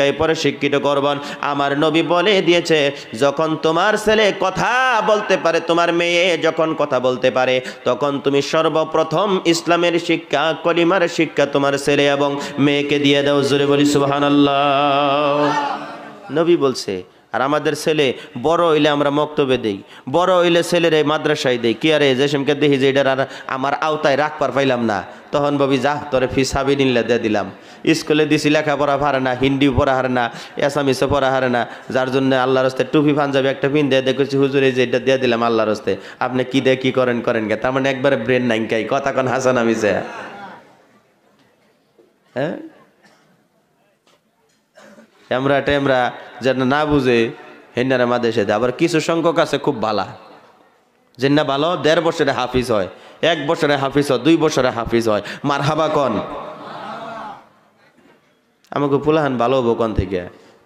শিক্ষায় পরে শিক্ষিত করবেন। আমার নবী বলে দিয়েছে, যখন তোমার ছেলে কথা বলতে পারে, তোমার মেয়ে যখন কথা বলতে পারে, তখন তুমি সর্বপ্রথম ইসলামের শিক্ষা, কলিমার শিক্ষা তোমার ছেলে এবং মেয়েকে দিয়ে দাও। জোরে বলি সুবহানাল্লাহ। নবী বলছে। আর আমাদের ছেলে বড় হইলে আমরা মক্তবে দেই, বড় হইলে ছেলের এই মাদ্রাসায় দেই। কি আরে যে সেমকে দেখি যে এটার আর আমার আওতায় রাখবার পাইলাম না, তখন ভাবি যা তোরে ফি সাবিলিল্লাহ দিয়ে দিলাম। স্কুলে দিছি লেখাপড়া হারে না, হিন্দি পড়া হারে না, এসামিসে পড়া হারে না, যার জন্য আল্লাহর হস্তে টুপি পাঞ্জাবি একটা পিন দিয়ে দেখেছি হুজুরে যে এটা দিয়ে দিলাম আল্লাহর হস্তে, আপনি কি দিয়ে কি করেন করেন গে। তার মানে একবারে ব্রেন নাই কাই কথা কোন হাসান আমিছে। হ্যাঁ, আমরা টেমরা যেন না বুঝে হেন্নারে মাদেশে দেয়। আবার কিছু সংখ্যক আছে খুব ভালা, যে না ভালো 1.5 বছরে হাফিজ হয়, 1 বছরে হাফিজ হয়, 2 বছরে হাফিজ হয়। মারহাবা কন। আমাকে পুলাহান ভালো হবো কোন থেকে?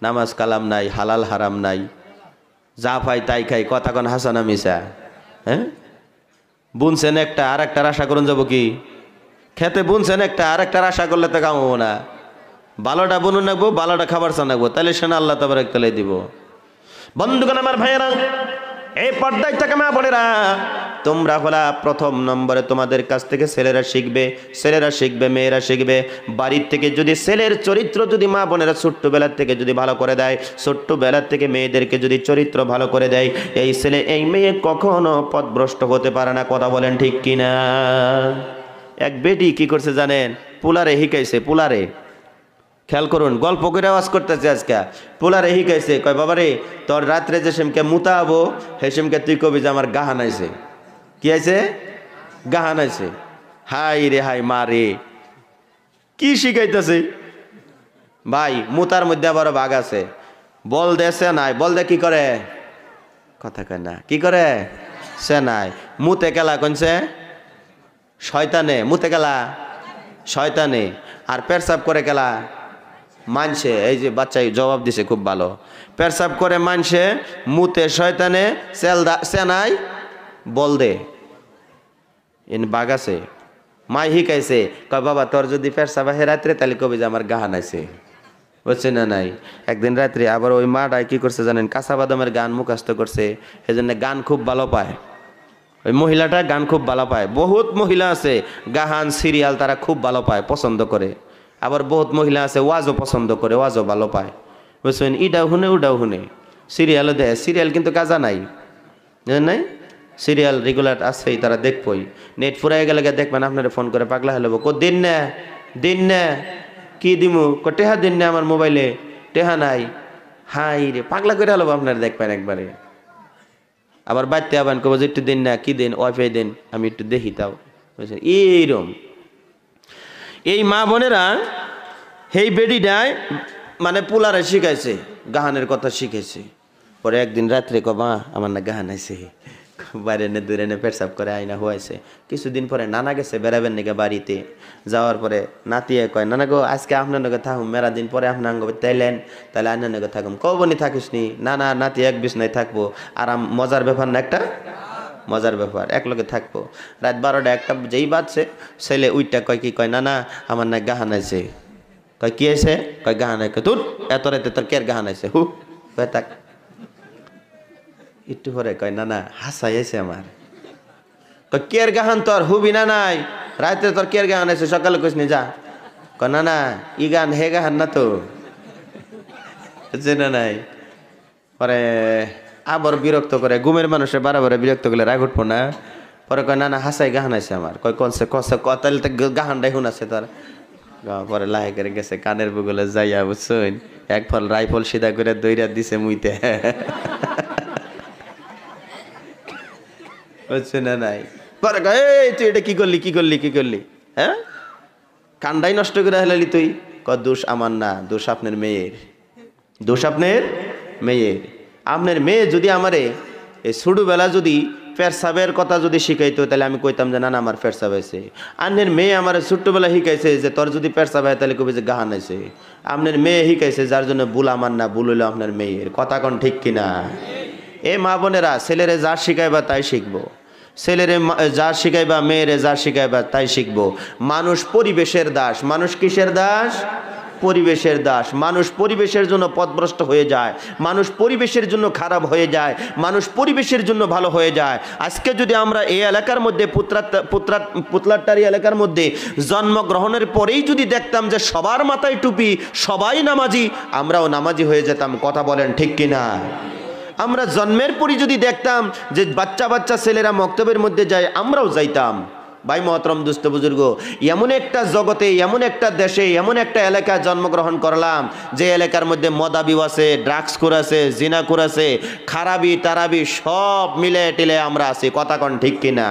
নামাজ কালাম নাই, হালাল হারাম নাই, যা পাই তাই খাই, কথা কন হাসানা মিশা। হ্যাঁ, বুনছেন একটা আর একটার আশা করুন যাবো কি খেতে, বুনছেন একটা আর একটার আশা করলে তো কামাবো না। ভালোটা বুনুন রাখবো, ভালোটা খাবার চানাকবো, তাহলে সে না আল্লাহ তাবারক তাআলা দিব। বন্ধুগণ আমার ভাইয়েরা, এই পর্দায় থেকে মা বোনেরা, তোমরা হলা প্রথম নম্বরে তোমাদের কাছ থেকে ছেলেরা শিখবে, ছেলেরা শিখবে, মেয়েরা শিখবে। বাড়ির থেকে যদি ছেলের চরিত্র যদি মা বোনেরা ছোট্টবেলার থেকে যদি ভালো করে দেয়, ছোট্টবেলার থেকে মেয়েদেরকে যদি চরিত্র ভালো করে দেয়, এই ছেলে এই মেয়ে কখনো পথভ্রষ্ট হতে পারে না। কথা বলেন ঠিক কিনা? এক বেটি কি করছে জানেন? পুলারে হিকাইছে, পুলারে। খেয়াল করুন, গল্প করে আওয়াজ করতেছে আজকে। পোলারে হিকাইছে, কয় বাবা রে, তোর রাত্রে যে সেমকে মুতাবো হে সেমকে তুই কবি যে আমার গাহান আইছে। কি আইছে? গাহান আইছে। হাই রে হাই মা রে, কি শিখাইতেছে ভাই? মুতার মধ্যে আবার ভাগ আছে। বল দে সে নাই, বল দে কি করে? কথা কয় না, কি করে? সে নাই। মুতে কেলা কনছে শয়তানে, মুতে গেলা শয়তানে। আর পেরসাব করে গেলা মানছে। এই যে বাচ্চাই জবাব দিছে খুব ভালো। পেরসাব করে মানছে, মুতে শয়তানে, সেনাই বল দে। এন বাঘ আছে। মাই হিকাইছে, কয় বাবা তোর যদি পেরসাব আহে রাত্রে, তাহলে কবি যে আমার গাহান আছে। বুঝছে না নাই? একদিন রাত্রে আবার ওই মাটাই কি করছে জানেন? কাঁচা বাদামের গান মুখস্থ করছে, সেজন্য গান খুব ভালো পায়। ওই মহিলাটা গান খুব ভালো পায়। বহুত মহিলা আছে গাহান সিরিয়াল তারা খুব ভালো পায়, পছন্দ করে। আবার বহুত মহিলা আছে ওয়াজও পছন্দ করে, ওয়াজও ভালো পায়। বুঝছেন? ইটাও শুনে ওটাও শুনে, সিরিয়ালও দেয়। সিরিয়াল কিন্তু কাজা নাই, জানেন নাই? সিরিয়াল রেগুলার আসছেই, তারা দেখবই। নেট ফুরাই গেলে দেখবেন আপনারা ফোন করে পাগলা হলে কো দিন না, দিন না, কি দিমু? ক টেহা দিন না আমার মোবাইলে, টেহা নাই। হাই রে, পাগলা করে হলো আপনারা দেখবেন একবারে। আবার বাড়তে আবার কব যে একটু দিন না, কি দিন? ওয়াইফাই দিন, আমি একটু দেখি তাও। বুঝছেন? এইরকম এই মা বোনেরা এই বেডিটায় মানে পুলারে শিখাইছে, গাহানের কথা শিখাইছে। পরে একদিন রাত্রে কবা আমার না গাহান আইছে, বাইরে নে দূরে নে পেটসাপ করে আইনা হওয়াইছে। কিছুদিন পরে নানা গেছে বেড়াবেন নাকি বাড়িতে। যাওয়ার পরে নাতিয়ে কয়, নানা গো আজকে আপনার নগে থাকুম, মেলা দিন পরে আপনার আঙ্গ তাইলেন, তাহলে আইনার নগে থাকুম। কবনি থাকিস নি? না না, নাতি এক বিছনায় থাকবো। আরাম, মজার ব্যাপার না একটা? মজার ব্যাপার, এক লগে থাকবো। রাত 12টা 1টা যেই বাজছে, ছেলে উইটা কয় কি কয়, না না আমার না গাহান আছে। কয় কি আছে? কয় গাহান আছে। তোর এত রাতে তোর কের গাহান আছে? হু কয় থাক। একটু পরে কয়, না না হাসাই আছে আমার। কয় কের গাহান তোর? হুবি না নাই, রাতে তোর কের গাহান আছে, সকালে কইস নি যা। কয় না না ই গান হে গাহান না তো, বুঝছে না নাই? পরে আবার বিরক্ত করে, ঘুমের মানুষের বারবার বিরক্ত করলে রাগ উঠবো না? পরে কয় না না হাসাই গাহান আছে আমার। কয় কনসে কসে তাহলে তো গাহানটাই শুন আছে তার। পরে লাহে করে গেছে কানের বুগলে যাইয়া, বুঝছেন, এক ফল রাইফল সিধা করে দইরা দিছে মুইতে। বুঝছে না নাই? পরে কয় এই তুই এটা কি করলি, কি করলি, কি করলি? হ্যাঁ, কান্ডাই নষ্ট করে হেলালি তুই। কয় দোষ আমার না, দোষ আপনার মেয়ের, দোষ আপনার মেয়ের। আপনার মেয়ে যদি আমারে এই ছোটবেলা যদি পেরসাবের কথা যদি শিখাইতো, তাহলে আমি কইতাম যে না না আমার পেরসাব আছে। আপনার মেয়ে আমার ছোট্টবেলা শিখাইছে যে তোর যদি পেরসাব হয় তাহলে কবি যে গাহান আছে। আপনার মেয়ে শিখাইছে, যার জন্য ভুল আমার না, ভুল হইলো আপনার মেয়ের। কথা কোন ঠিক কিনা? এ মা বোনেরা, ছেলেরে যা শিখাইবা তাই শিখবো, ছেলেরে যা শিখাইবা, মেয়েরে যা শিখাইবা তাই শিখবো। মানুষ পরিবেশের দাস। মানুষ কিসের দাস? পরিবেশের দাস। মানুষ পরিবেশের জন্য পথভ্রষ্ট হয়ে যায়, মানুষ পরিবেশের জন্য খারাপ হয়ে যায়, মানুষ পরিবেশের জন্য ভালো হয়ে যায়। আজকে যদি আমরা এই এলাকার মধ্যে পুতলাটারি এলাকার মধ্যে জন্মগ্রহণের পরেই যদি দেখতাম যে সবার মাথায় টুপি, সবাই নামাজি, আমরাও নামাজি হয়ে যেতাম। কথা বলেন ঠিক কিনা? আমরা জন্মের পরই যদি দেখতাম যে বাচ্চা বাচ্চা ছেলেরা মক্তবের মধ্যে যায়, আমরাও যাইতাম। ভাই মহতরম দুস্থ বুজুর্গ, এমন একটা জগতে, এমন একটা দেশে, এমন একটা এলাকায় জন্মগ্রহণ করলাম যে এলাকার মধ্যে মদাবিও আছে, ড্রাগসখোর আছে, জিনাখোর আছে, খারাবি তারাবি সব মিলে টিলে আমরা আছি। কথা কন ঠিক কিনা?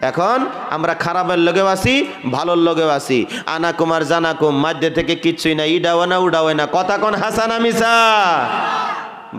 এখন আমরা খারাপের লগেও আছি, ভালোর লগেও আছি। আনা কুমার জানা কুম, মাঝে থেকে কিচ্ছুই না, ইডাও না উডাও না। কথা কন হাসানা মিসা?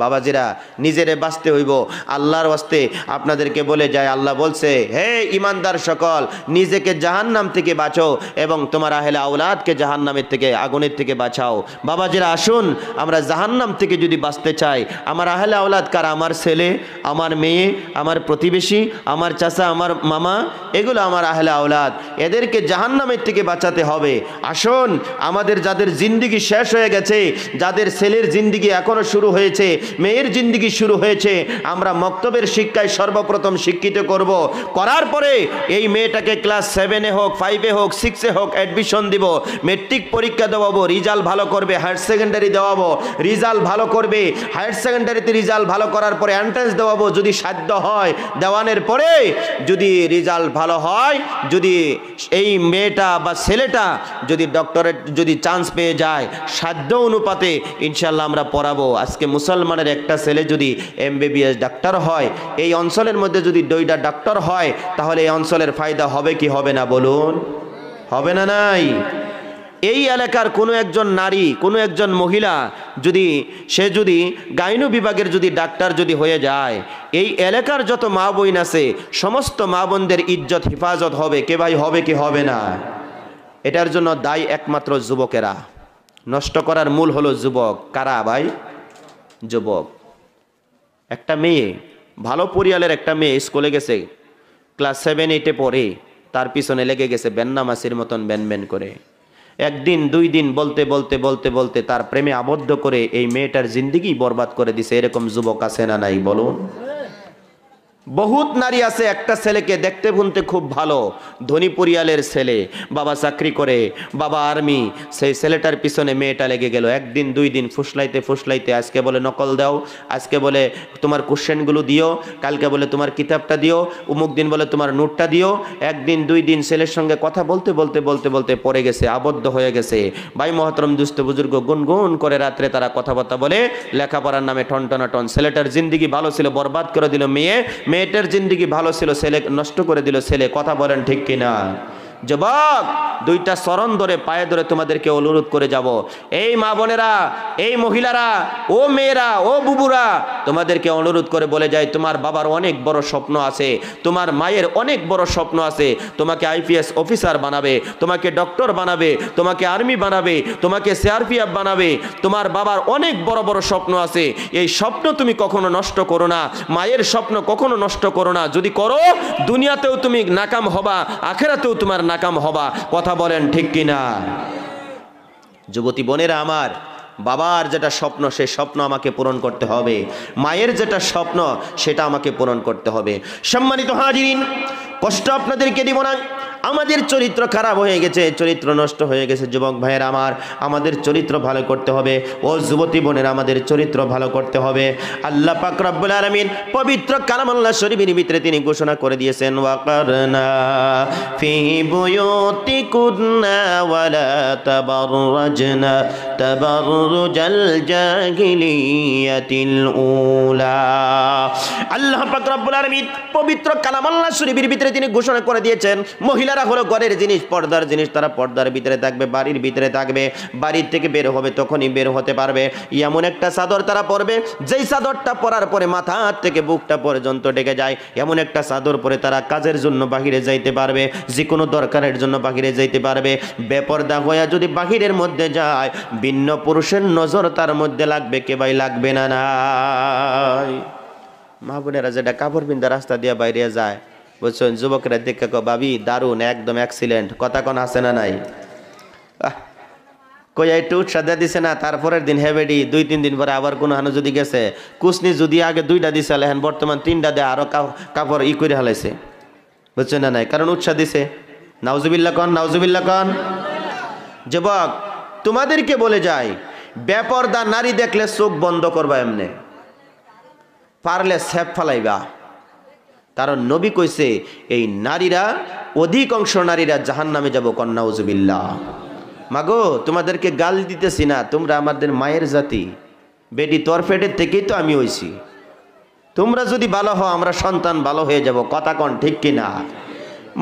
বাবাজিরা, নিজেরে বাঁচতে হইব। আল্লাহর ওয়াস্তে আপনাদেরকে বলে যায়, আল্লাহ বলছে, হে ইমানদার সকল, নিজেকে জাহান্নাম থেকে বাঁচাও এবং তোমার আহলে আওলাদকে জাহান্নামের থেকে, আগুনের থেকে বাঁচাও। বাবাজিরা আসুন, আমরা জাহান্নাম থেকে যদি বাঁচতে চাই, আমার আহলে আওলাদ কারা? আমার ছেলে, আমার মেয়ে, আমার প্রতিবেশী, আমার চাচা, আমার মামা, এগুলো আমার আহলে আওলাদ। এদেরকে জাহান্নামের থেকে বাঁচাতে হবে। আসুন, আমাদের যাদের জিন্দিগি শেষ হয়ে গেছে, যাদের ছেলের জিন্দিগি এখনো শুরু হয়েছে, মেয়ের জিন্দিগি শুরু হয়েছে, আমরা মক্তবের শিক্ষায় সর্বপ্রথম শিক্ষিত করব। করার পরে এই মেয়েটাকে ক্লাস 7-এ হোক, 5-এ হোক, 6-এ হোক অ্যাডমিশন দিব, মেট্রিক পরীক্ষা দেওয়াবো, রেজাল্ট ভালো করবে, হায়ার সেকেন্ডারি দেওয়াবো, রেজাল্ট ভালো করবে, হায়ার সেকেন্ডারিতে রেজাল্ট ভালো করার পরে এন্ট্রান্স দেওয়াবো, যদি সাধ্য হয় দেওয়ানোর পরে যদি রেজাল্ট ভালো হয়, যদি এই মেয়েটা বা ছেলেটা যদি ডক্টরেট যদি চান্স পেয়ে যায়, সাধ্য অনুপাতে ইনশাল্লাহ আমরা পড়াবো। আজকে মুসলমানের একটা ছেলে যদি MBBS ডাক্তার হয়, এই অঞ্চলের মধ্যে যদি 2টা ডাক্তার হয়, তাহলে এই অঞ্চলের ফায়দা হবে কি হবে না বলুন? হবে না? নাই? এই এলাকার কোনো একজন নারী, কোনো একজন মহিলা যদি গাইনু বিভাগের যদি ডাক্তার যদি হয়ে যায়, এই এলাকার যত মা বোন আছে সমস্ত মা বোনদের ইজ্জত হেফাজত হবে। কে ভাই, হবে কি হবে না? এটার জন্য দায়ী একমাত্র যুবকেরা। নষ্ট করার মূল হলো যুবক। কারা ভাই? যুবক। একটা মেয়ে, ভালো পরিবারের একটা মেয়ে স্কুলে গেছে, ক্লাস 7-8-এ পড়ে, তার পিছনে লেগে গেছে বেন্নামাসির মতন ব্যান করে। একদিন 2 দিন বলতে বলতে বলতে বলতে তার প্রেমে আবদ্ধ করে এই মেয়েটার জিন্দিগি বরবাদ করে দিছে। এরকম যুবক আছে না নাই বলুন? বহুত নারী আছে, একটা ছেলেকে দেখতে শুনতে খুব ভালো, ধনী পরিয়ালের ছেলে, বাবা চাকরি করে, বাবা আর্মি, সেই ছেলেটার পিছনে মেয়েটা লেগে গেল। 1 দিন 2 দিন ফুসলাইতে ফুসলাইতে, আজকে বলে নকল দাও, আজকে বলে তোমার কোশ্চেনগুলো দিও, কালকে বলে তোমার কিতাবটা দিও, অমুক দিন বলে তোমার নোটটা দিও। 1 দিন 2 দিন ছেলের সঙ্গে কথা বলতে বলতে বলতে বলতে পড়ে গেছে, আবদ্ধ হয়ে গেছে। ভাই মহতরম দুস্থ বুজুর্গ, গুনগুন করে রাত্রে তারা কথাবার্তা বলে, লেখাপড়ার নামে টনটনাটন। ছেলেটার জিন্দিগি ভালো ছিল, বরবাদ করে দিল মেয়ে, মেয়েটার জিন্দিগি ভালো ছিল, ছেলে নষ্ট করে দিল ছেলে। কথা বলেন ঠিক কিনা? যুবক, 2টা চরণ ধরে পায়ে ধরে তোমাদেরকে অনুরোধ করে যাব, এই মা বোনেরা, এই মহিলারা, ও মেয়েরা, ও বুবুরা, তোমাদেরকে অনুরোধ করে বলে যায়, তোমার বাবার অনেক বড় স্বপ্ন আছে, তোমার মায়ের অনেক বড় স্বপ্ন আছে। তোমাকে IPS অফিসার বানাবে, তোমাকে ডক্টর বানাবে, তোমাকে আর্মি বানাবে, তোমাকে CRPF বানাবে। তোমার বাবার অনেক বড় বড় স্বপ্ন আছে। এই স্বপ্ন তুমি কখনো নষ্ট করো না, মায়ের স্বপ্ন কখনো নষ্ট করো না। যদি করো, দুনিয়াতেও তুমি নাকাম হবা, আখেরাতেও তোমার নাকাম হবা। কথা বলেন ঠিক কিনা? যুবতী বোনেরা আমার, বাবার যেটা স্বপ্ন, সেই স্বপ্ন আমাকে পূরণ করতে হবে, মায়ের যেটা স্বপ্ন সেটা আমাকে পূরণ করতে হবে। সম্মানিত হাজিরিন, কষ্ট আপনাদেরকে দিব না। আমাদের চরিত্র খারাপ হয়ে গেছে, চরিত্র নষ্ট হয়ে গেছে। যুবক ভাইয়েরা আমার, আমাদের চরিত্র ভালো করতে হবে। ও যুবতী বোনের, আমাদের চরিত্র ভালো করতে হবে। আল্লাহ পাক রব্বুল আলামিন পবিত্র কালামুল্লাহ শরীফের ভিতরে তিনি ঘোষণা করে দিয়েছেন, ওয়াকারনা ফি বুয়ুতিকুন্না ওয়ালা তাবাররাজনা তাবাররুজাল জাহিলিয়াতিল উলা। আল্লাহ পাক রব্বুল আলামিন পবিত্র কালামুল্লাহ শরীফের ভিতরে তিনি ঘোষণা করে দিয়েছেন, মহিলারা হলো ঘরের জিনিস, পর্দার জিনিস, তারা পর্দার ভিতরে থাকবে, বাড়ির ভিতরে থাকবে। বাড়ির থেকে বের হবে তখনই বের হতে পারবে। এমন একটা চাদর তারা পরবে, যেই চাদরটা পরার পরে মাথা থেকে বুকটা পর্যন্ত ঢেকে যায়। এমন একটা চাদর পরে তারা কাজের জন্য বাহিরে যাইতে পারবে, যে কোনো দরকারের জন্য বাহিরে যাইতে পারবে। বেপর্দা হয়ে যদি বাহিরের মধ্যে যায়, ভিন্ন পুরুষের নজর তার মধ্যে লাগবে, কে ভাই লাগবে না? নাই? মা বোনেরা যেটা কাপড় পিন্ধা রাস্তা দিয়ে বাইরে যায়, বুঝছেন, যুবকেরা দেখে কো, ভাবি দারুণ, একদম এক্সিলেন্ট। কথা কোন আছে না নাই? কইয়া একটু উৎসাহ দিয়ে দিছে না, তারপরের দিন হেবেডি 2-3 দিন পরে আবার কোনো হানো যদি গেছে কুসনি যদি আগে 2টা দিছে এখন বর্তমান 3টা দিয়ে আরো কাপড় করে হালাইছে, বুঝছেন না? নাই, কারণ উৎসাহ দিছে। নাউজুবিল্লাহ কন, নাউজুবিল্লাহ কন। যুবক, তোমাদেরকে বলে যাই, বেপরদা নারী দেখলে চোখ বন্ধ করবা, এমনে পারলে সেপ ফালাইবা। কারণ নবী কইছে এই নারীরা, অধিকাংশ নারীরা জাহান্নামে যাব। কন নাউজুবিল্লাহ। মাগো, তোমাদেরকে গাল দিতেছি না, তোমরা আমাদের মায়ের জাতি, বেটি তোর পেটের থেকেই তো আমি হইছি। তোমরা যদি ভালো হও আমরা সন্তান ভালো হয়ে যাব। কথা কন ঠিক কিনা?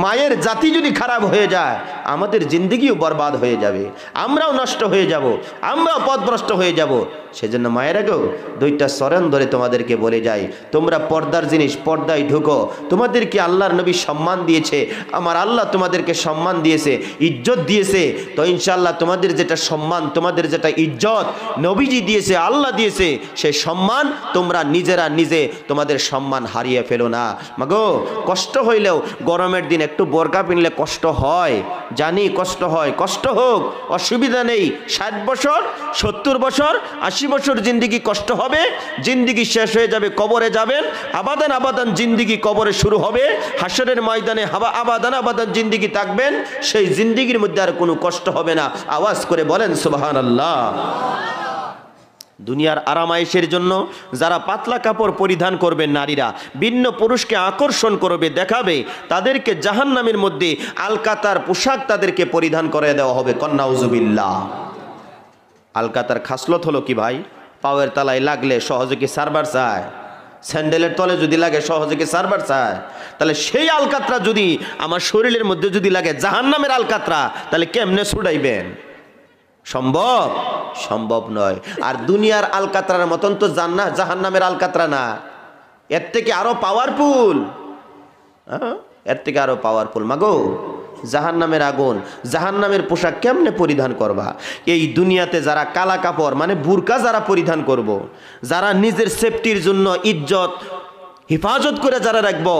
মায়ের জাতি যদি খারাপ হয়ে যায় আমাদের জিন্দগিও বরবাদ হয়ে যাবে, আমরাও নষ্ট হয়ে যাব, আমরাও পথভ্রষ্ট হয়ে যাব। সেজন্য মায়েরাকেও 2টা চরণ ধরে তোমাদেরকে বলে যাই, তোমরা পর্দার জিনিস, পর্দায় ঢুকো। তোমাদেরকে আল্লাহর নবী সম্মান দিয়েছে, আমার আল্লাহ তোমাদেরকে সম্মান দিয়েছে, ইজ্জত দিয়েছে। তো ইনশাআল্লাহ তোমাদের যেটা সম্মান, তোমাদের যেটা ইজ্জত নবীজি দিয়েছে, আল্লাহ দিয়েছে, সেই সম্মান তোমরা নিজেরা নিজে তোমাদের সম্মান হারিয়ে ফেলো না। মাগো, কষ্ট হইলেও গরমের দিন একটু বোরকা পিনলে কষ্ট হয়, জানি কষ্ট হয়, কষ্ট হোক, অসুবিধা নেই। 60 বছর, 70 বছর, 80 বছর জিন্দিগি কষ্ট হবে, জিন্দিগি শেষ হয়ে যাবে, কবরে যাবেন, আবাদান আবাদান জিন্দিগি কবরে শুরু হবে, হাসরের ময়দানে আবাদান আবাদান জিন্দিগি থাকবেন, সেই জিন্দিগির মধ্যে আর কোনো কষ্ট হবে না। আওয়াজ করে বলেন সুবহানাল্লাহ। দুনিয়ার আরামায়েশের জন্য যারা পাতলা কাপড় পরিধান করবে নারীরা, ভিন্ন পুরুষকে আকর্ষণ করবে, দেখাবে, তাদেরকে জাহান্নামের মধ্যে আলকাতার পোশাক তাদেরকে পরিধান করে দেওয়া হবে। কন্নাউজুবিল্লাহ। আলকাতার খাসলত হলো কি ভাই? পাওয়ের তালায় লাগলে সহজে কি সারবার চায়? স্যান্ডেলের তলে যদি লাগে সহজে কি সারবার চায়? তাহলে সেই আলকাতরা যদি আমার শরীরের মধ্যে যদি লাগে জাহান্নামের আলকাতরা, তাহলে কেমনে ছুড়াইবেন? সম্ভব? সম্ভব নয়। আর দুনিয়ার আলকাতরার মতন তো জাহান্নামের আলকাতরা না, এর থেকে আরো পাওয়ারফুল, এর থেকে আরো পাওয়ারফুল। মাগো, জাহান্নামের আগুন, জাহান্নামের পোশাক কেমনে পরিধান করবা? এই দুনিয়াতে যারা কালা কাপড় মানে বুরকা যারা পরিধান করব, যারা নিজের সেফটির জন্য ইজ্জত হেফাজত করে যারা রাখবো,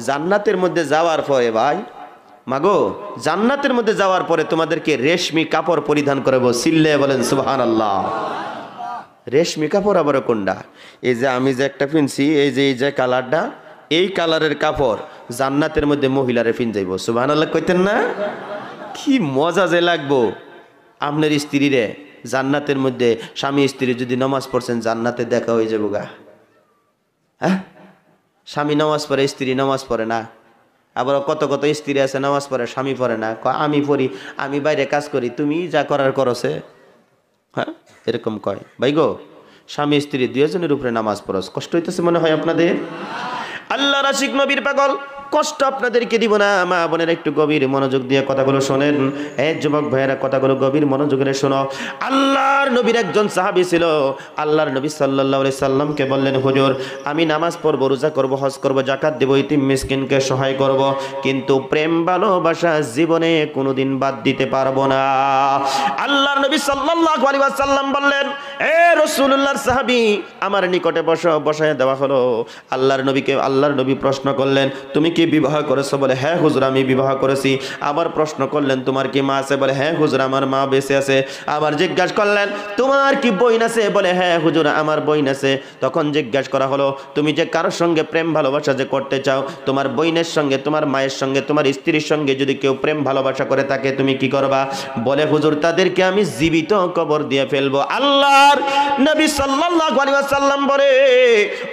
জান্নাতের মধ্যে যাওয়ার পরে ভাই, মাগো, জান্নাতের মধ্যে যাওয়ার পরে তোমাদেরকে রেশমি কাপড় পরিধান করবো। সিল্লে বলেন সুবহানাল্লাহ। রেশমি কাপড় আবার কোনটা? এই যে আমি যে একটা পিনছি, এই যে কালারটা, এই কালারের কাপড় জান্নাতের মধ্যে মহিলারে পিন যাইব। সুবহানাল্লাহ কইতেন না? কি মজা যে লাগবো। আপনার স্ত্রীরে জান্নাতের মধ্যে, স্বামী স্ত্রী যদি নামাজ পড়ছেন জান্নাতে দেখা হয়ে যাবো গা। হ্যাঁ, স্বামী নামাজ পড়ে, স্ত্রী নামাজ পড়ে না। আবার কত কত স্ত্রী আছে নামাজ পড়ে, স্বামী পড়ে না। আমি পড়ি, আমি বাইরে কাজ করি, তুমি যা করার করছে। হ্যাঁ, এরকম কয়। ভাই গো, স্বামী স্ত্রী 2 জনের উপরে নামাজ পড়স, কষ্ট হইতেছে মনে হয় আপনাদের? আল্লাহর আশিক নবীর পাগল, কষ্ট আপনাদেরকে দিব না। মা বোনের একটু গভীর মনোযোগ দিয়ে কথাগুলো শোনেন। যুবক ভাইয়েরা কথাগুলো গভীর মনোযোগে শোনো। আল্লাহর নবীর একজন সাহাবী ছিল। আল্লাহর নবী সাল্লাল্লাহু আলাইহি সাল্লামকে বললেন, হুজুর, আমি নামাজ পড়বো, রোজা করবো, হজ করবো, যাকাত দেবো, ইতিম মিসকিনকে সহায় করব, কিন্তু প্রেম ভালোবাসা জীবনে কোনোদিন বাদ দিতে পারবো না। আল্লাহর নবী সাল্লাল্লাহু আলাইহি ওয়াসাল্লাম বললেন, এ রাসূলুল্লাহর সাহাবী, আমার নিকটে বসায় দেওয়া হলো। আল্লাহর নবী প্রশ্ন করলেন, তুমি কি বিবাহ করেছো? বলে, হ্যাঁ হুজুর, আমি বিবাহ করেছি। আবার প্রশ্ন করলেন, তোমার কি মা আছে? বলে, হ্যাঁ হুজুর, আমার মা বেঁচে আছে। আবার জিজ্ঞাসা করলেন, তোমার কি বোন আছে? বলে, হ্যাঁ হুজুর, আমার বোন আছে। তখন জিজ্ঞাসা করা হলো, তুমি যে কারোর সঙ্গে প্রেম ভালোবাসা যে করতে চাও, তোমার বোনের সঙ্গে, তোমার মায়ের সঙ্গে, তোমার স্ত্রীর সঙ্গে যদি কেউ প্রেম ভালোবাসা করে থাকে, তুমি কি করবা? বলে, হুজুর, তাদেরকে আমি জীবিত কবর দিয়ে ফেলবো। আল্লাহর নবী সাল্লাল্লাহু আলাইহি ওয়াসাল্লাম বলে,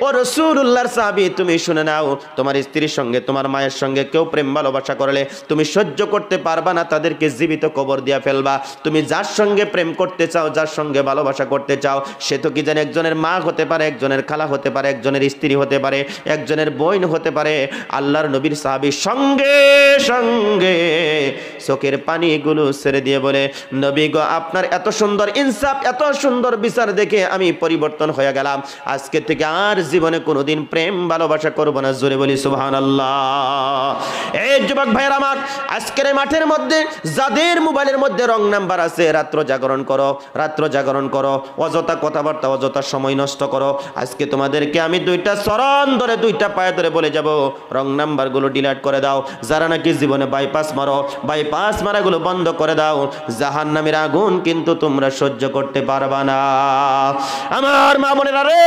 ও রাসূলুল্লাহর সাহাবী, তুমি শুনে নাও, তোমার স্ত্রীর সঙ্গে, তোমার মায়ের সঙ্গে কেউ প্রেম ভালোবাসা করলে তুমি সহ্য করতে পারবা না, তাদেরকে জীবিত কবর দিয়ে ফেলবা। তুমি যার সঙ্গে প্রেম করতে চাও, যার সঙ্গে ভালোবাসা করতে চাও, সে তো কি জানে একজনের মা হতে পারে, একজনের খালা হতে পারে, একজনের স্ত্রী হতে পারে, একজনের বোন হতে পারে। আল্লাহর নবীর সাহাবী সঙ্গে সঙ্গে চোখের পানিগুলো ছেড়ে দিয়ে বলে, নবী গো, আপনার এত সুন্দর ইনসাফ, এত সুন্দর বিচার দেখে থেকে আমি পরিবর্তন হয়ে গেলাম, আজকে থেকে আর জীবনে কোনোদিন প্রেম ভালোবাসা করব না। জোরে বলি সুবহানাল্লাহ। এই যুবক ভাইয়ের আমার, আজকের এই মাঠের মধ্যে যাদের মোবাইলের মধ্যে রং নাম্বার আছে, রাত্র জাগরণ করো, রাত্র জাগরণ করো, অযথা কথাবার্তা, অযথা সময় নষ্ট করো। আজকে তোমাদেরকে আমি দুইটা চরণ ধরে, দুইটা পায়ে ধরে বলে যাব, রং নাম্বারগুলো ডিলিট করে দাও। যারা নাকি জীবনে বাইপাস মারো, বাইপাস মারাগুলো বন্ধ করে দাও। জাহান্নামের আগুন কিন্তু তোমরা সহ্য করতে পারবা না। আমার মা বোনেরা রে,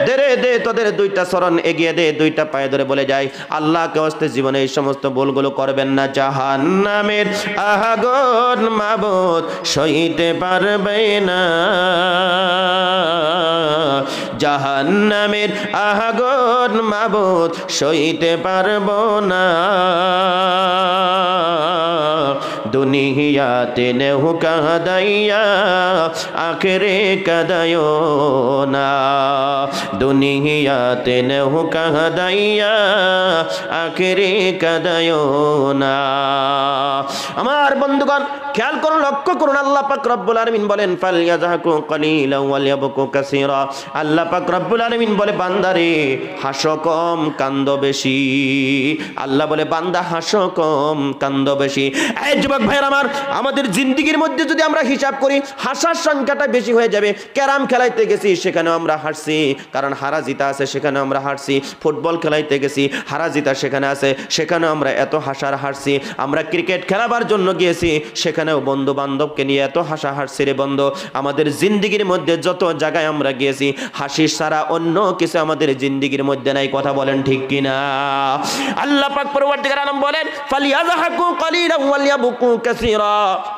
দে রে দে, তোদের দুইটা চরণ এগিয়ে দে, দুইটা পায়ে ধরে বলে যাই, আল্লাহকে হস্তে জীবনে এই সমস্ত ভুলগুলো করবেন না। জাহান্নামের আগুন মাবুদ সইতে পারবে না, জাহান্নামের আগুন মাবুদ সইতে পারবো না। দুনিয়াতে নেহু কাদাইয়া আখেরে কাদায়ো না, দুনিয়াতে নেহু কাদাইয়া আখেরে কাদায়ো না। আমার বন্ধুগণ খেয়াল করুন, লক্ষ্য করুন, আল্লাহ পাক রব্বুল আলামিন বলেন ফালইয়াযহাকু কালিলান ওয়া লিয়াবকু কাসীরা। আল্লাহ পাক রব্বুল আলামিন বলে বান্দারে হাসো কম কান্দো বেশি। আল্লাহ বলে বান্দা হাসো কম কান্দো বেশি। এই যুবক ভাইরা আমার, আমাদের জিন্দেগির মধ্যে যদি আমরা হিসাব করি, হাসার সংখ্যাটা বেশি হয়ে যাবে। ক্যারাম খেলাইতে গেছি, সেখানেও আমরা হাসছি, কারণ হারা জিতা আছে, সেখানেও আমরা হাসছি। ফুটবল খেলাইতে গেছি, হারা জিতা সেখানে আছে, সেখানেও আমরা এত হাসার হাসছি। আমরা ক্রিকেট খেলাবার জন্য গিয়েছি, সেখানেও বন্ধু বান্ধবকে নিয়ে এত হাসা হাসছি রে বন্ধু। আমাদের জিন্দেগির মধ্যে যত জায়গায় আমরা গিয়েছি, হাসি ছাড়া অন্য কিছু আমাদের জিন্দেগির মধ্যে নাই। কথা বলেন ঠিক কিনা? আল্লাহ পাক পরবর্তীকার আলম বলেন ফালিয়াযহাকু কালিলান ওয়া লিয়াবকু কাসীরা।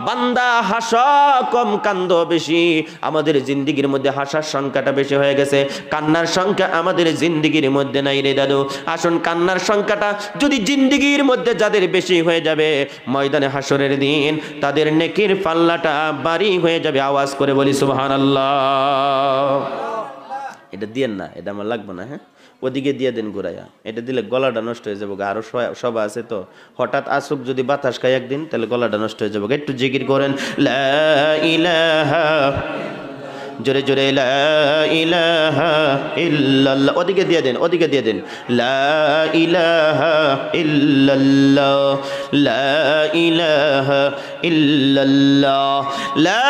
বান্দা হাসো কম কান্দো বেশি। আমাদের জিন্দেগির মধ্যে হাসার সংখ্যাটা বেশি হয়ে গেছে, কান্নার সংখ্যা আমাদের জিন্দেগির মধ্যে নাই রে দাদু। আসুন, কান্নার সংখ্যাটা যদি জিন্দেগির মধ্যে যাদের বেশি হয়ে যাবে, ময়দানে হাসরের দিন তাদের নেকির পাল্লাটা ভারী হয়ে যাবে। আওয়াজ করে বলি সুবহানাল্লাহ। এটা দিয়েন না, এটা আমার লাগবে না। হ্যাঁ, ওদিকে দিয়ে দেন ঘুরাইয়া, এটা দিলে গলাটা নষ্ট হয়ে যাবে। আরো সব আছে তো, হঠাৎ আসুক যদি বাতাস খায় একদিন, তাহলে গলাটা নষ্ট হয়ে যাবে। একটু জিকির করেন, লা ইলাহা, জোরে জোরে, লা ইলাহা ইল্লাল্লাহ। ওদিকে দিয়ে দেন, ওদিকে দিয়ে দেন, লা ইলাহা ইল্লাল্লাহ, লা ইলাহা ইল্লাল্লাহ, লা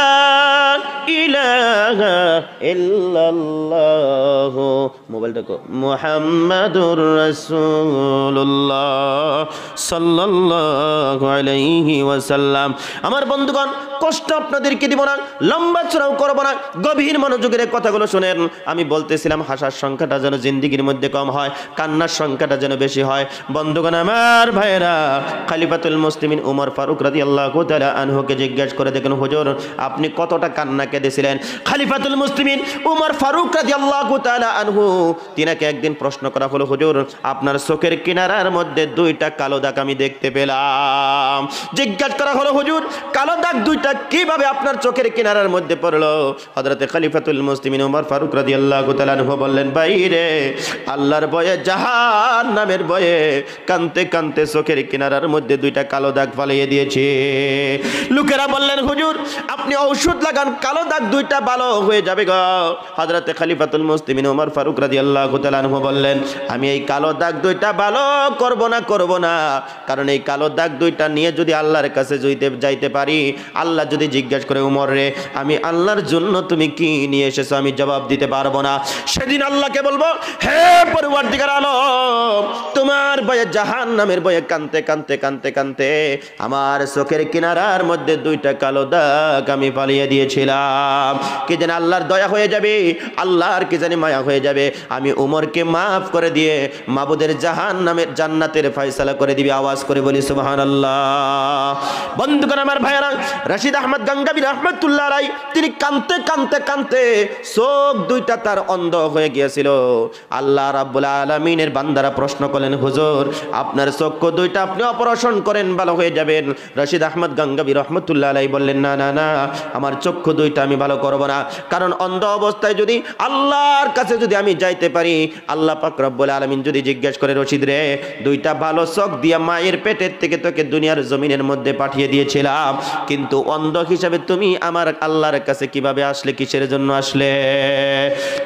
ইলাহা ইল্লাল্লাহ। মোবাইলটা কো, মুহাম্মাদুর রাসূলুল্লাহ সাল্লাল্লাহু আলাইহি ওয়াসাল্লাম। আমার বন্ধুগণ, কষ্ট আপনাদেরকে দিব না, লম্বা চড়াও করব না, গভীর মনোযোগের কথাগুলো শুনেন। আমি বলতেছিলাম হাসার সংখ্যাটা যেন জিন্দেগির মধ্যে কম হয়, কান্নার সংখ্যাটা যেন বেশি হয়। বন্ধুগণ আমার ভাইয়েরা, খলিফাতুল মুসলিমিন উমর ফারুক রাদিয়াল্লাহু তাআলা আনহুকে জিজ্ঞাসা করে দেখেন, হুজুর আপনি কতটা কান্না কেঁদেছিলেন? খলিফাতুল মুসলিমিন উমর ফারুক রাদিয়াল্লাহু তাআলা আনহু, তিনাকে একদিন প্রশ্ন করা হলো, হুজুর আপনার চোখের কিনারার মধ্যে দুইটা কালো দাগ আমি দেখতে পেলাম। জিজ্ঞাসা করা হলো, হুজুর কালো দাগ দুইটা কিভাবে আপনার চোখের কিনারার মধ্যে পড়লো? হযরতে খলিফাতুল মুসলিমিন উমর ফারুক রাদিয়াল্লাহু তাআলা আনহু বললেন, বাইরে আল্লাহর ভয়ে, জাহান্নামের ভয়ে কানতে কানতে চোখের কিনারার মধ্যে দুইটা কালো দাগ ফালিয়ে দিয়েছে। লোকেরা বললেন, হুজুর আপনি ঔষধ লাগান, কালো দাগ দুইটা ভালো হয়ে যাবে গো। হযরতে খলিফাতুল মুসলিমিন উমর ফারুক রাদিয়াল্লাহু তাআলা আনহু বললেন, আমি এই কালো দাগ দুইটা ভালো করব না, কারণ এই কালো দাগ দুইটা নিয়ে যদি আল্লাহর কাছে যাইতে পারি, আল্লাহ যদি জিজ্ঞাসা করে, উমর রে আমি আল্লাহর জন্য তুমি কি নিয়ে এসেছো, আমি জবাব দিতে পারবো না। সেদিন আল্লাহকে বলবো, হে পরওয়ারদিগার আলম, তোমার ভয়ে, জাহান্নামের ভয়ে কানতে কানতে কানতে কানতে আমার চোখের কিনারার মধ্যে দুইটা কালো দাগ আমি পালিয়ে দিয়েছিলাম। কি জানি আল্লাহর দয়া হয়ে যাবে, আল্লাহর কি জানি মায়া হয়ে যাবে, আমি উমরকে মাফ করে দিয়ে মাবুদের জাহান্নামের জান্নাতের ফয়সালা করে দিবি। আওয়াজ করে বলি সুবহানাল্লাহ। বন্ধুগণ আমার ভাইয়েরা, রশিদ আহমদ গঙ্গাবী রাহমাতুল্লাহ আলাইহি, তিনি কানতে কানতে কানতে চোখ দুইটা তার অন্ধ হয়ে গিয়েছিল। আল্লাহ রাব্বুল আলামিনের বান্দারা প্রশ্ন করলেন, হুজুর আপনার চক্ষু দুইটা আপনি অপারেশন করেন ভালো হয়ে যাবেন। রশিদ আহমদ গাঙ্গাবী রহমতুল্লাহ আলাইহি বললেন, না না না, আমার চক্ষু দুইটা আমি ভালো করব না, কারণ অন্ধ অবস্থায় যদি আল্লাহর কাছে যদি আমি যাইতে পারি, আল্লাহ পাক রব্বুল আলামিন যদি জিজ্ঞেস করে, রশিদ রে, দুইটা ভালো চোখ দিয়া মায়ের পেটের থেকে তোকে দুনিয়ার জমিনের মধ্যে পাঠিয়ে দিয়েছিলাম, কিন্তু অন্ধ হিসাবে তুমি আমার আল্লাহর কাছে কিভাবে আসলে, কিসের জন্য আসলে?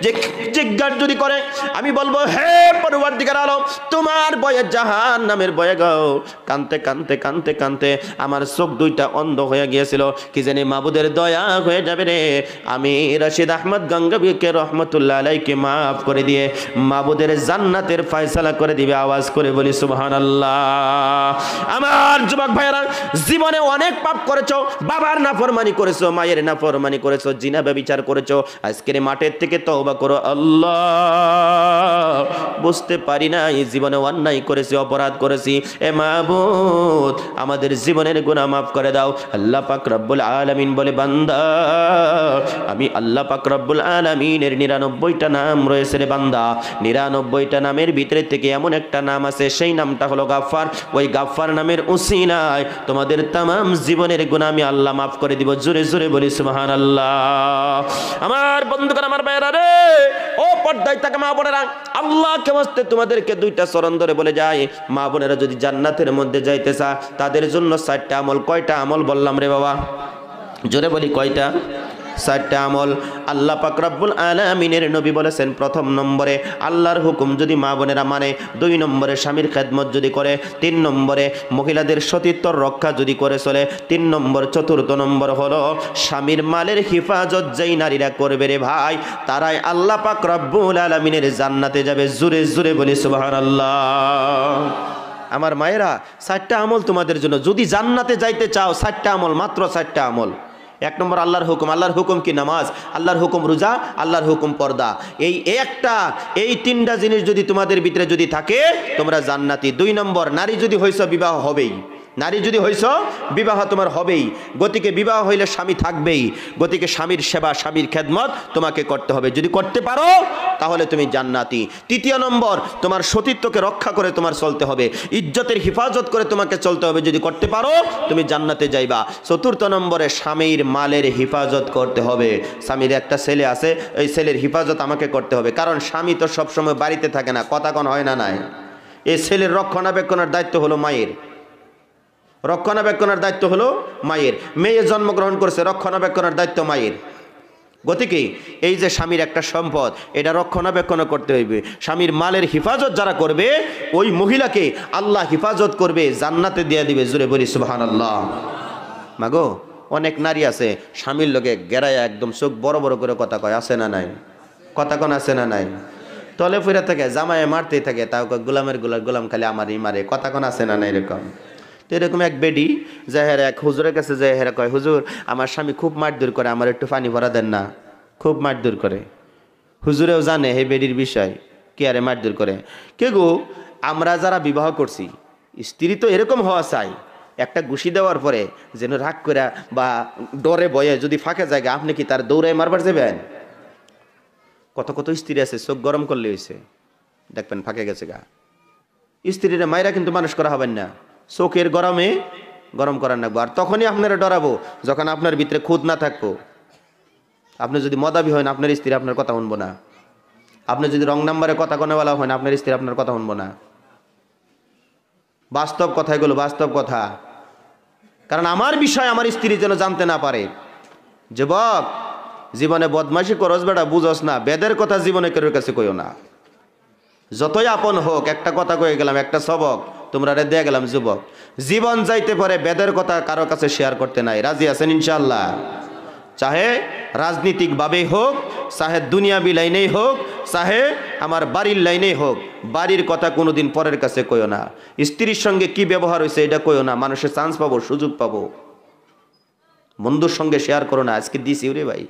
যে জিজ্ঞাসা যদি করে, আমি বলবো, হে পরওয়ারদিগার আলম, তোমার ভয়ে, জাহান্নামের ভয়ে গাও। কানতে কানতে কানতে কানতে আমার চোখ দুইটা অন্ধ হয়ে গিয়েছিল, কি জানি মাবুদের দয়া হয়ে যাবে রে, আমি রশিদ আহমদ গাঙ্গাবীকে রহমতুল্লাহ আলাইকে মাফ করে দিয়ে মাবুদের জান্নাতের ফয়সালা করে দিবে। আওয়াজ করে বলি সুবহানাল্লাহ। আমার যুবক ভাইয়েরা, জীবনে অনেক পাপ করেছো, বাবার নাফরমানি করেছো, মায়ের নাফরমানি করেছো, জিনা ব্যভিচার করেছো, আজকের মাঠের থেকে তওবা করো। আল্লাহ, বুঝতে পারি না এই জীবনে অন্যায় করেছি, অপরাধ করেছি, এ মাবুদ আমাদের জীবনের গুনাহ মাফ করে দাও। আল্লাহ পাক রব্বুল আলামিন বলে, বান্দা, আমি আল্লাহ পাক রব্বুল আলামিনের 99টা নাম রয়েছে রে বান্দা, 99টা নামের ভিতরে থেকে এমন একটা নাম আছে, সেই নামটা হলো গাফফার। ওই গাফফার নামের উসিলায় তোমাদের তামাম জীবনের গুনাহ আমি আল্লাহ মাফ করে দিব। জোরে জোরে বলি সুবহানাল্লাহ। আমার বন্ধুগণ, আমার ভাইরা রে, ও পর্দায় থাকা মা বোনেরা, আল্লাহকে ওয়াস্তে তোমাদেরকে দুইটা চরণ ধরে বলে যায়, মা বোনেরা যদি জান্নাতের মধ্যে যাইতে চা, তাদের জন্য 4টা আমল। কয়টা আমল বললাম রে বাবা? জোরে বলি, কয়টা? 4টা আমল। আল্লাহ পাক রব্বুল আলামিনের নবী বলেছেন, প্রথম নম্বরে আল্লাহর হুকুম যদি মা বোনেরা মানে, 2 নম্বরে স্বামীর খেদমত যদি করে, 3 নম্বরে মহিলাদের সতীত্বর রক্ষা যদি করে চলে, 3 নম্বর, 4th নম্বর হলো স্বামীর মালের হিফাজত যেই নারীরা করবে রে ভাই, তারাই আল্লাহ পাক রব্বুল আলামিনের জান্নাতে যাবে। জোরে জোরে বলি সুবহানাল্লাহ। আমার মায়েরা, 4টা আমল তোমাদের জন্য, যদি জান্নাতে যাইতে চাও, 4টা আমল, মাত্র 4টা আমল। 1 নম্বর আল্লাহর হুকুম। আল্লাহর হুকুম কি? নামাজ। আল্লাহর হুকুম রোজা। আল্লাহর হুকুম পর্দা। এই 3টা জিনিস যদি তোমাদের ভিতরে যদি থাকে, তোমরা জান্নাতি। 2 নম্বর, নারী যদি হইছ, বিবাহ হবেই। নারী যদি হইছ, বিবাহ তোমার হবেই। গতিকে বিবাহ হইলে স্বামী থাকবেই, গতিকে স্বামীর সেবা, স্বামীর খেদমত তোমাকে করতে হবে। যদি করতে পারো, তাহলে তুমি জান্নাতি। 3 নম্বর, তোমার সতীত্বকে রক্ষা করে তোমার চলতে হবে, ইজ্জতের হিফাজত করে তোমাকে চলতে হবে। যদি করতে পারো, তুমি জান্নাতে যাইবা। 4th নম্বরে, স্বামীর মালের হিফাজত করতে হবে। স্বামীর একটা ছেলে আছে, এই ছেলের হিফাজত আমাকে করতে হবে, কারণ স্বামী তো সবসময় বাড়িতে থাকে না, কথা কোন হয় না নাই। এই ছেলের রক্ষণাবেক্ষণের দায়িত্ব হলো মায়ের। রক্ষণাবেক্ষণের দায়িত্ব হলো মায়ের। মেয়ে জন্মগ্রহণ করছে, রক্ষণাবেক্ষণের দায়িত্ব মায়ের। গতিকে এই যে স্বামীর একটা সম্পদ, এটা রক্ষণাবেক্ষণ করতে হইবে। স্বামীর মালের হিফাজত যারা করবে, ওই মহিলাকে আল্লাহ হিফাজত করবে, জান্নাতে দিয়ে দিবে। জোরে বলি সুবহানাল্লাহ। মাগো, অনেক নারী আছে স্বামীর লোকে গেরায় একদম চোখ বড় বড় করে কথা কয়, আছে না নাই? কথা কোন আছে না নাই? তলে ফিরে থাকে, জামায়ে মারতেই থাকে, তাও গোলামের গোলাম খালি আমারই মারে, কথা কোন আছে না নাই? এরকম তো এরকম এক বেডি যাহের এক হুজুরের কাছে যায়, হেরা কয়, হুজুর আমার স্বামী খুব মারধর করে, আমার একটু পানি ভরা দেন না, খুব মারধর করে। হুজুরেও জানে হে বেডির বিষয়, কে আরে মারধর করে। কে গো, আমরা যারা বিবাহ করছি, স্ত্রী তো এরকম হওয়া চাই, একটা ঘুষি দেওয়ার পরে যেন রাগ করে বা ডরে বয়ে যদি ফাঁকে জায়গা, আপনি কি তার দৌড়ায় মারবার যাবেন? কত কত স্ত্রী আছে, চোখ গরম করলে হয়েছে, দেখবেন ফাঁকে গেছে গা। স্ত্রীরা মায়েরা কিন্তু মানুষ করা হবেন না, চোখের গরমে গরম করার নাকবো। আর তখনই আপনারা ডরাবো যখন আপনার ভিতরে খুদ না থাকবো। আপনি যদি মদাবি হন, আপনার স্ত্রী আপনার কথা শুনবো না। আপনি যদি রং নাম্বারে কথা কোনেওয়ালা হন, আপনার স্ত্রী আপনার কথা শুনবো না। বাস্তব কথা এগুলো, বাস্তব কথা। কারণ আমার বিষয় আমার স্ত্রী যেন জানতে না পারে। যুবক, জীবনে বদমাশি করস বেটা, বুঝস না, বেদের কথা জীবনে কেউ কাছে কইও না। যতই আপন হোক, একটা কথা কয়ে গেলাম, একটা সবক তোমরা দিয়ে গেলাম। যুবক, জীবন যাইতে পারে, বেদের কথা কারো কাছে শেয়ার করতে নাই। রাজি আছেন ইনশাআল্লাহ? চাহে রাজনীতিক ভাবেই হোক, চাহে দুনিয়াবি লাইনেই হোক, চাহে আমার বাড়ির লাইনেই হোক, বাড়ির কথা কোনোদিন পরের কাছে কইও না। স্ত্রীর সঙ্গে কি ব্যবহার হয়েছে এটা কইও না, মানুষের চান্স পাবো, সুযোগ পাবো। বন্ধুর সঙ্গে শেয়ার করো না। আজকে দিছি রে ভাই,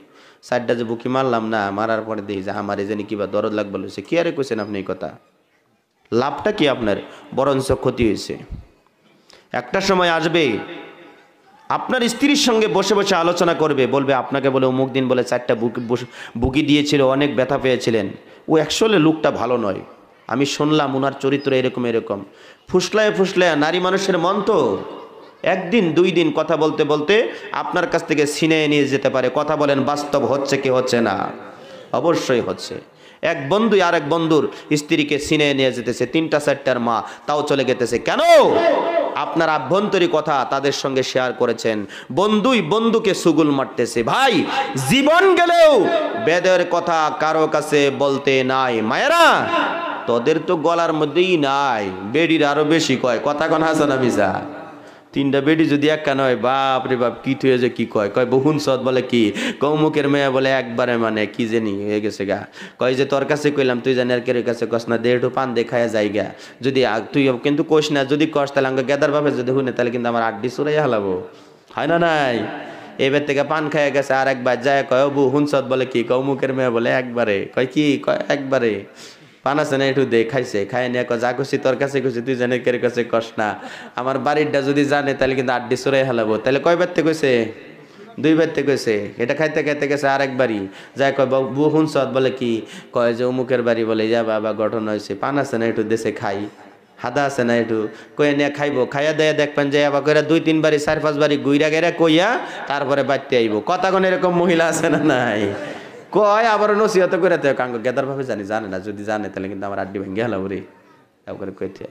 4টা যে বুকি মারলাম না, মারার পরে দেখি যে আমার এই জানি কিবা দরদ লাগবে হয়েছে। কি আরে কইছেন আপনি এই কথা? লাভটা কি আপনার? বরঞ্চ ক্ষতি হয়েছে। একটা সময় আসবে, আপনার স্ত্রীর সঙ্গে বসে বসে আলোচনা করবে, বলবে আপনাকে বলে অমুক দিন বলে 4টা বুকি দিয়েছিল, অনেক ব্যথা পেয়েছিলেন। ও অ্যাকচুয়ালি লোকটা ভালো নয়, আমি শুনলাম ওনার চরিত্র এরকম এরকম। ফুসলায় ফুসলায়, নারী মানুষের মন তো একদিন 2 দিন কথা বলতে বলতে আপনার কাছ থেকে ছিনিয়ে নিয়ে যেতে পারে। কথা বলেন, বাস্তব হচ্ছে কি হচ্ছে না? অবশ্যই হচ্ছে। এক বন্ধু আরেক বন্ধুর স্ত্রীকে ছিনিয়ে নিয়ে যেতেছে, 3টা 4টার মা, তাও চলে গেতেছে। কেন? আপনার আভ্যন্তরীণ কথা তাদের সঙ্গে শেয়ার করেছেন। বন্ধুই বন্ধুকে সুগুল মারতেছে। ভাই, জীবন গেলেও বেদের কথা কারো কাছে বলতে নাই। মায়েরা, তোদের তো গলার মধ্যেই নাই, বেডির আরো বেশি কয়। কথা কোন হাসান মিসা? 3টা বেডি যদি একটা নয়, বাপ রে বাপ, কি থুয়ে যে কি কয় বহুন সদ বলে কি কৌমুকের মেয়ে বলে একবারে মানে কি জানি হয়ে গেছে গা। কয় যে তোর কাছে কইলাম, তুই জানি আর কের কাছে কস না, দে একটু পান দেখায় যাই গা। যদি তুই কিন্তু কইস না, যদি কস তাহলে আমাকে গেদার বাপে যদি শুনে তাহলে কিন্তু আমার আড্ডি চুরাই হালাবো, হয় না? নাই, এবার থেকে পান খাইয়া গেছে। আর একবার যায় কয় বহুন সদ বলে কি কৌমুকের মেয়ে বলে একবারে। কয় কি? কয় একবারে পান আছে না, একটু দে। খাইছে, খাই নিয়ে যা খুশি তোর কাছে খুশি, তুই জানে কের কাছে কস না। আমার বাড়িটা যদি জানে তাহলে কিন্তু আড্ডি চুরাই হালাবো। তাহলে কয় বার থেকে কইছে? 2 বার থেকে কইছে। এটা খাইতে খাইতে গেছে আরেকবারই যায় কয় বহুন সদ বলে কি কয় যে অমুকের বাড়ি বলে যা বাবা গঠন হয়েছে, পান আছে না একটু দেশে খাই, হাদা আছে না একটু, কয়ে নিয়ে খাইবো। খাইয়া দেয়া দেখবেন যে আবার কইরা 2-3 বাড়ি 4-5 বাড়ি গুইরা গেরা কইয়া তারপরে বাড়তে আইব। কথা কোন এরকম মহিলা আছে না নাই? কয় আবার নসিহত করে তো কাঙ্গ গেদার ভাবে জানে না, যদি জানে তাহলে কিন্তু আমার আড্ডি ভেঙে গেল রে। করে কইতে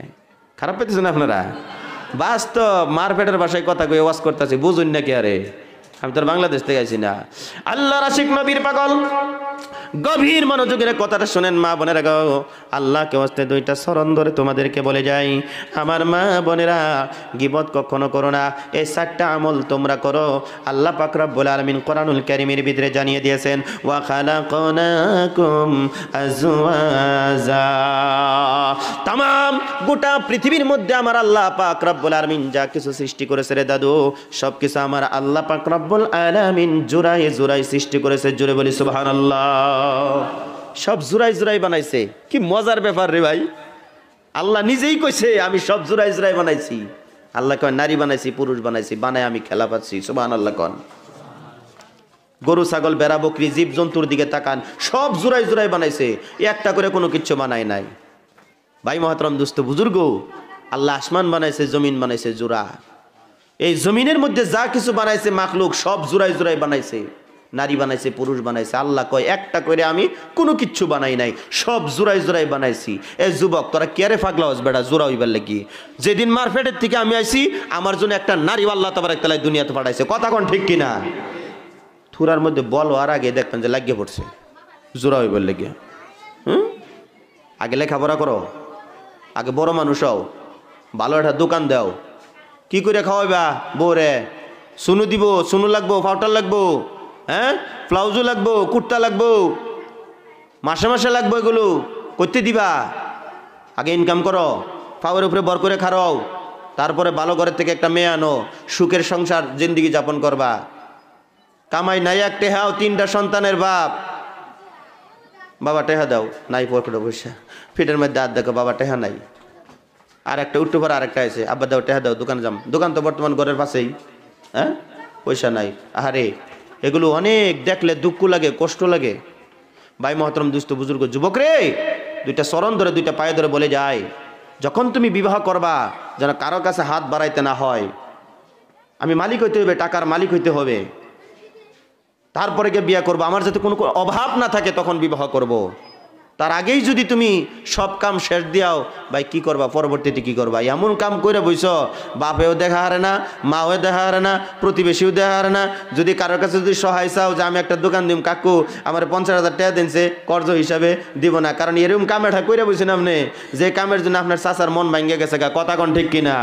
খারাপ পেতেছেন আপনারা? বাস্তব মারপেটের ভাষায় কথা কয়ে ওয়াজ করতেছি, বুঝুন নাকি? আরে আমি তোর বাংলাদেশ থেকে আইছি না। আল্লাহর আশিক নবীর পাগল, গভীর মনোযোগের কথাটা শোনেন মা বোনেরা গো। আল্লাহকে ওয়াস্তে 2টা চরণ ধরে তোমাদেরকে বলে যাই, আমার মা বোনেরা, গীবত কখনো করো না। এই 4টা আমল তোমরা করো। আল্লাহ পাক রব্বুল আলামিন কোরআনুল কারীমের ভিতরে জানিয়ে দিয়েছেন, ওয়া খালাকনাকুম আজওয়াজা। তামাম গোটা পৃথিবীর মধ্যে আমার আল্লাহ পাক রব্বুল আলামিন যা কিছু সৃষ্টি করেছে রে দাদু, সব কিছু আমার আল্লাহ পাক রব্বুল আলামিন জোড়ায় জোড়ায় সৃষ্টি করেছে। জোরে বলি সুবহানাল্লাহ। সব জোড়াই জোড়াই বানাইছে। কি মজার ব্যাপার রে ভাই! আল্লাহ নিজেই কইছে আমি সব জোড়াই জোড়াই বানাইছি। আল্লাহ কয় নারী বানাইছি, পুরুষ বানাইছি, বানায় আমি খেলা পাচ্ছি। সুবহানাল্লাহ কন। গরু ছাগল বেড়া বকরি জীব জন্তুর দিকে তাকান, সব জোড়াই জোড়াই বানাইছে, একটা করে কোনো কিচ্ছু বানায় নাই। ভাই মহতরম দোস্ত বুজুর্গ, আল্লাহ আসমান বানাইছে, জমিন বানাইছে জোড়া। এই জমিনের মধ্যে যা কিছু বানাইছে মাখলুক সব জোড়াই জোড়াই বানাইছে। নারী বানাইছে, পুরুষ বানাইছে। আল্লাহ কয় একটা করে আমি কোনো কিচ্ছু বানাই নাই, সব জোড়াই জোড়াই বানাইছি। এই যুবক, তোরা কেরে পাগলা হস বেটা জোড়া হইবার লাগি? যেদিন মারপেটের থেকে আমি আইছি, আমার জন্য একটা নারী আল্লাহ তাবারক তাআলা দুনিয়াতে পাঠাইছে। কথা কোন ঠিক কিনা? থুরার মধ্যে বল আর আগে দেখবেন যে লাগিয়ে পড়ছে জোড়া হইবার লাগিয়া। আগে লেখাপড়া করো, আগে বড় মানুষ হও, ভালো একটা দোকান দাও। কি করে খাওয়াইবা বউরে? সুনু দিব, সুনু লাগবো, পাউডার লাগবো, হ্যাঁ, ব্লাউজও লাগবো, কুর্তা লাগবো, মাসে মাসে লাগবো। এগুলো করতে দিবা? আগে ইনকাম করো, পাওয়ার উপরে বর করে খারাও, তারপরে ভালো ঘরের থেকে একটা মেয়ে আনো, সুখের সংসার জিন্দিগি যাপন করবা। কামাই নাই এক টেহাও, 3টা সন্তানের বাপ। বাবা টেহা দাও, নাই পকেটে পয়সা, ফিটের মধ্যে হাত দেখো, বাবা টেহা নাই। আর একটা উঠতে পারে, আরেকটা আছে, আব্বা দাও টেহা দাও, দোকানে যাম। দোকান তো বর্তমান ঘরের পাশেই, হ্যাঁ, পয়সা নাই। আরে এগুলো অনেক দেখলে দুঃখ লাগে, কষ্ট লাগে। ভাই মহতরম দুস্থ বুজুর্গ যুবক রে, 2টা চরণ ধরে 2টা পায়ে ধরে বলে যায়, যখন তুমি বিবাহ করবা যেন কারো কাছে হাত বাড়াইতে না হয়। আমি মালিক হইতে হবে, টাকার মালিক হইতে হবে, তারপরে গিয়ে বিয়ে করবো। আমার যাতে কোনো অভাব না থাকে তখন বিবাহ করব। তার আগেই যদি তুমি সব কাম শেষ দিয়াও, ভাই কি করবা? পরবর্তীতে কি করবা? এমন কাম করে বইছ, বাপেও দেখা হারে না, মাও দেখা হারে না, প্রতিবেশীও দেখা হারে না। যদি কারোর কাছে যদি সহায় চাও যে আমি একটা দোকান দিম, কাকু আমার 50,000 টাকা দিনছে কর্জ হিসাবে, দিব না। কারণ এরকম কামেটা করে বইছেন আপনি, যে কামের জন্য আপনার চাচার মন ভাঙ্গে গেছে গা। কথা কোন ঠিক কিনা?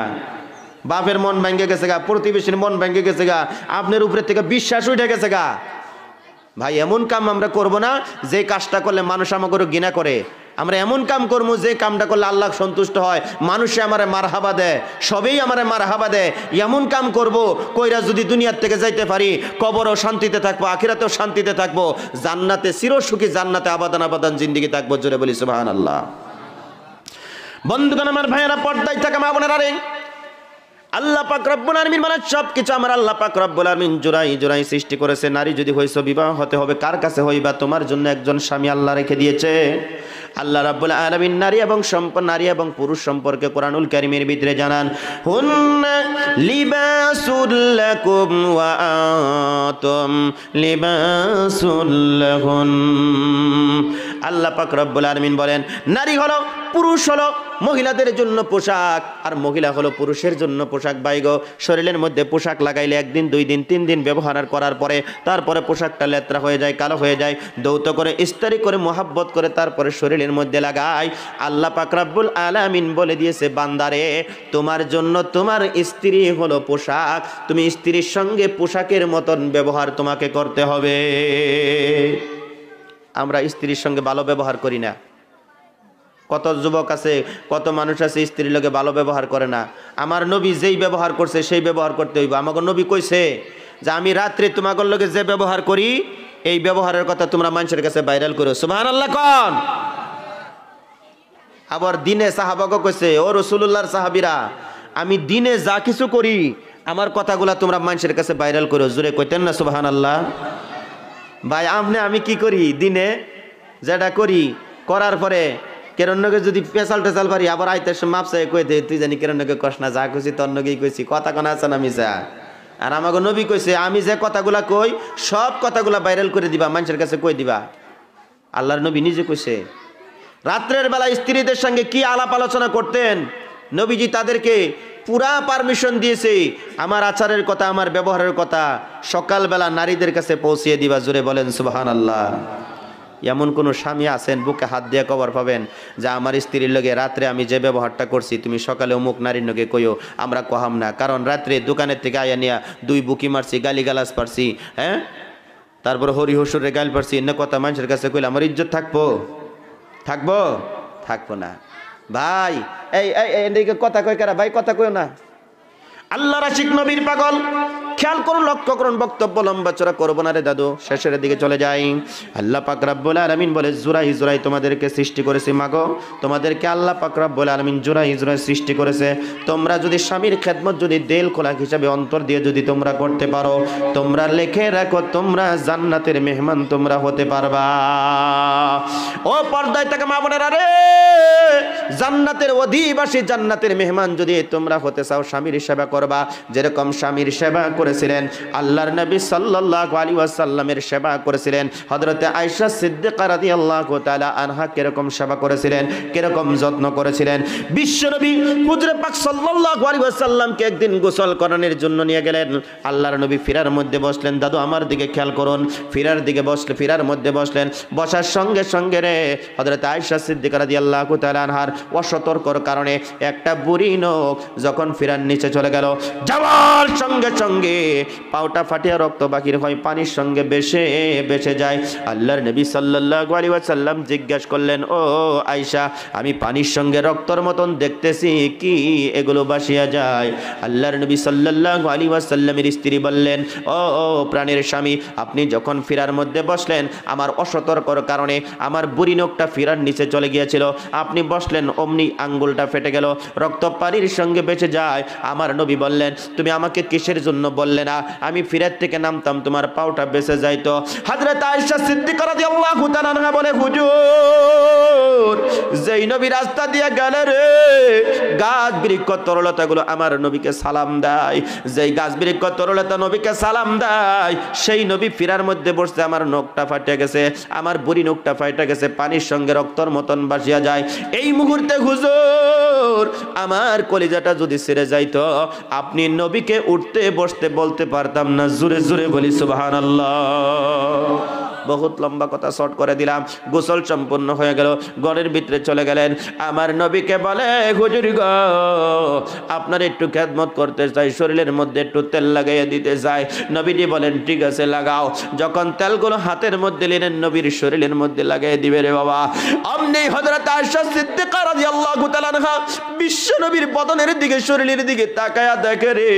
বাপের মন ভাঙ্গে গেছে গা, প্রতিবেশীর মন ভাঙ্গে গেছে গা, আপনার উপরে থেকে বিশ্বাস উঠে গেছে গা। ভাই এমন কাম আমরা করব না যে কাজটা করলে মানুষ আমাকে ঘৃণা করে। আমরা এমন কাম করবো যে কামটা করলে আল্লাহ সন্তুষ্ট হয়, মানুষে আমারে মারহাবা দেয়, সবেই আমারে মারহাবা দেয়। এমন কাম করব কইরা যদি দুনিয়ার থেকে যাইতে পারি, কবরও শান্তিতে থাকবো, আখিরাতেও শান্তিতে থাকবো, জান্নাতে চিরসুখী, জান্নাতে আবাদান আবাদান জিন্দেগি থাকবো। জোরে বলি সুবহানাল্লাহ। বন্ধুগণ আমার ভাইয়েরা, পর্দায় থাকা মা বোনেরা রে, আল্লাহ পাক রব্বুল আলামিন মানে সব কিছু আমার আল্লাহ পাক রব্বুল আলামিন জোড়াই জোড়াই সৃষ্টি করেছে। নারী যদি হইছো, বিবাহ হতে হবে কার কাছে হইবা? তোমার জন্য একজন স্বামী আল্লাহ রেখে দিয়েছে। আল্লাহ রাব্বুল আলামিন নারী এবং পুরুষ সম্পর্কে কোরআনুল কারীমের ভিতরে জানান, হুন্না লিবাসুল লাকুম ওয়া আনতুম লিবাসুল লাহুন। আল্লাহ পাক রব্বুল আলামিন বলেন, নারী হলো, পুরুষ হলো মহিলাদের জন্য পোশাক, আর মহিলা হলো পুরুষের জন্য পোশাক। বাইগো, শরীরের মধ্যে পোশাক লাগাইলে 1 দিন 2 দিন 3 দিন ব্যবহার করার পরে তারপরে পোশাকটা লেত্রা হয়ে যায়, কালো হয়ে যায়, দৌত করে ইস্তারি করে মোহাব্বত করে তারপরে শরীরের মধ্যে লাগায়। আল্লাহ পাক রব্বুল আলামিন বলে দিয়েছে, বান্দারে তোমার জন্য তোমার স্ত্রী হলো পোশাক, তুমি স্ত্রীর সঙ্গে পোশাকের মতন ব্যবহার তোমাকে করতে হবে। আমরা স্ত্রীর সঙ্গে ভালো ব্যবহার করি না। কত যুবক আছে, কত মানুষ আছে স্ত্রীর লগে ভালো ব্যবহার করে না। আমার নবী যেই ব্যবহার করছে সেই ব্যবহার করতে হইব। আমাকে নবী কইছে যে আমি রাত্রে তোমাদের লগে যে ব্যবহার করি এই ব্যবহারের কথা তোমরা মানুষের কাছে ভাইরাল করো। সুবহানাল্লাহ কোন। আবার দিনে সাহাবাকে কইছে, ও রাসূলুল্লাহর সাহাবীরা, আমি দিনে যা কিছু করি আমার কথাগুলা তোমরা মানুষের কাছে ভাইরাল করো। জোরে কইতেন না সুবহানাল্লাহ? ভাই আমি কি করি দিনে যেটা করি, করার পরে কেরণকে যদি পেশাল টেশাল পারি আবার আইতে মাপসে কই দে, তুই জানি কেরণকে কস না, যা কইছি তোর নগেই কইছি, কথা কোন আছে না মিছা। আর আমাকে নবী কইছে আমি যে কথাগুলা কই সব কথাগুলা ভাইরাল করে দিবা, মানুষের কাছে কই দিবা। আল্লাহর নবী নিজে কইছে রাত্রের বেলা স্ত্রীদের সঙ্গে কি আলাপ আলোচনা করতেন, নবীজি তাদেরকে পুরা পারমিশন দিয়েছে আমার আচারের কথা, আমার ব্যবহারের কথা সকালবেলা নারীদের কাছে পৌঁছিয়ে দিবা। জোরে বলেন সুবহানাল্লাহ। এমন কোন স্বামী আছেন বুকে হাত দিয়ে কবর পাবেন যে আমার স্ত্রীর লগে রাত্রে আমি যে ব্যবহারটা করছি তুমি সকালে অমুক নারীর লগে কইও? আমরা কহাম না, কারণ রাত্রে দোকানের থেকে আয়া নিয়া 2 বুকি মারছি, গালিগালাজ পারছি, হ্যাঁ, তারপর হরি হুসুরে গাল পারছি, এনে কথা মানুষের কাছে কইলে আমার ইজ্জত থাকবো? থাকবো না। ভাই এই কথা কই কারা? ভাই কথা কইও না। আল্লাহর আশিক নবীর পাগল, খেয়াল করুন, লক্ষ্য করুন, বক্তব্য লম্বা চড়া করবো না রে দাদু, শেষের দিকে চলে যাই। আল্লাহ পাক রব্বুল আলামিন বলে, জুরাই তোমাদেরকে সৃষ্টি করেছে। মাগো, তোমাদেরকে আল্লাহ পাক রব্বুল আলামিন জুরাই সৃষ্টি করেছে। তোমরা যদি স্বামীর খেদমত যদি দেল খোলাক হিসাবে অন্তর দিয়ে যদি তোমরা করতে পারো, তোমরা লিখে রাখো তোমরা জান্নাতের মেহমান তোমরা হতে পারবা। ও পর্দায় থাকা মা বোনেরা রে, জান্নাতের অধিবাসী, জান্নাতের মেহমান যদি তোমরা হতে চাও, স্বামীর সেবা করবা। যেরকম স্বামীর সেবা করেছিলেন আল্লাহর নবী সাল্লাল্লাহু আলাইহি ওয়াসাল্লামের সেবা করেছিলেন হযরতে আয়েশা সিদ্দিকা রাদিয়াল্লাহু তাআলা আনহা, কিরকম সেবা করেছিলেন, কিরকম যত্ন করেছিলেন। বিশ্বনবী হুজুরে পাক সাল্লাল্লাহু আলাইহি ওয়াসাল্লামকে একদিন গোসল করানোর জন্য নিয়ে গেলেন। আল্লাহর নবী ফিরার মধ্যে বসলেন। দাদু আমার দিকে খেয়াল করুন, ফিরার মধ্যে বসলেন। বসার সঙ্গে সঙ্গে রে হযরতে আয়েশা সিদ্দিকা রাদিয়াল্লাহু তাআলা আনহার অসতর্কর কারণে একটা বুড়ি নখ যখন ফিরার নিচে চলে গেল, যাওয়ার সঙ্গে সঙ্গে পাউটা ফাটিয়া রক্ত বাকির হয়, পানির সঙ্গে বেশে যায়। আল্লাহর নবী সাল্লাল্লাহু আলাইহি ওয়াসাল্লাম জিজ্ঞাসা করলেন, ও আয়েশা, আমি পানির সঙ্গে রক্তর মতন দেখতেছি, কি এগুলো বাসিয়া যায়? আল্লাহর নবী সাল্লাল্লাহু আলাইহি ওয়াসাল্লামের স্ত্রী বললেন, ও প্রাণের স্বামী, আপনি যখন ফিরার মধ্যে বসলেন আমার অসতর্কর কারণে আমার বুড়ি নখটা ফিরার নিচে চলে গিয়েছিল, আপনি বসলেন অমনি আঙ্গুলটা ফেটে গেল, রক্ত পানির সঙ্গে বেঁচে যায়। আমার নবী বললেন, তুমি আমাকে কিসের জন্য বললে না? আমি ফিরার থেকে নামতাম তোমার পাউটা বেঁচে যাইতো। হযরত আয়েশা সিদ্দিকা রাদিয়াল্লাহু তাআলা আনহা বলে, হুজুর, যেই নবী রাস্তা দিয়ে গেলে রে, গাছ বৃক্ষ তরলতাগুলো আমার নবীকে সালাম দেয়। যেই গাছ বৃক্ষ তরলতা নবীকে সালাম দেয়, সেই নবী ফিরার মধ্যে বসতে আমার নখটা ফাটে গেছে, আমার বুড়ি নখটা ফাটে গেছে, পানির সঙ্গে রক্তর মতন বাসিয়া যায়। এই মুহূর্তে হুজুর আমার কলিজাটা যদি ছেড়ে যাইতো, আপনি নবীকে উঠতে বসতে বলতে পারতাম না। জোরে জোরে বলি সুবহানাল্লাহ। বহুত লম্বা কথা শর্ট করে দিলাম। গোসল সম্পূর্ণ হয়ে গেল, ঘরের ভিতরে চলে গেলেন। আমার নবীকে বলে, হুজুর গো, আপনার একটু খেদমত করতে চাই, শরীরের মধ্যে একটু তেল লাগাইয়া দিতে চাই। নবীজি বলেন, ঠিক আছে লাগাও। যখন তেলগুলো হাতের মধ্যে নিলেন, নবীর শরীরের মধ্যে লাগাই দিবে রে বাবা, অমনি হযরত আয়েশা সিদ্দিকা রাদিয়াল্লাহু তাআলা আনহা বিশ্ব নবীর বদনের দিকে, শরীরের দিকে তাকায়া দেখে রে,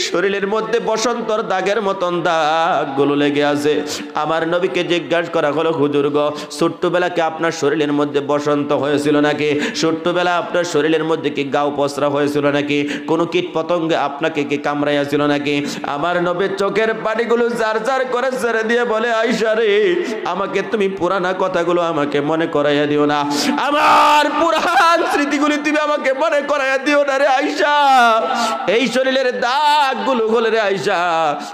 শরীরের মধ্যে বসন্তর দাগের মতন দাগগুলো লেগে আছে। আমার নবীকে জিজ্ঞাসা করা হলো, হুজুর গো, ছোট্টবেলা কি আপনার শরীরের মধ্যে বসন্ত হয়েছিল নাকি? ছোট্টবেলা আপনার শরীরের মধ্যে কি গাও পসরা হয়েছিল নাকি? কোন কীট পতঙ্গে আপনাকে কি কামড়াইয়াছিল নাকি? আমার নবীর চোখের পানিগুলো জার জার করে ছেড়ে দিয়ে বলে, আয়েশা রে, আমাকে তুমি পুরানা কথাগুলো আমাকে মনে করাইয়া দিও না, আমার পুরান স্মৃতিগুলি তুমি আমাকে মনে করাইয়া দিও না রে আয়েশা। এই শরীরের দাগগুলো হলে রে আয়েশা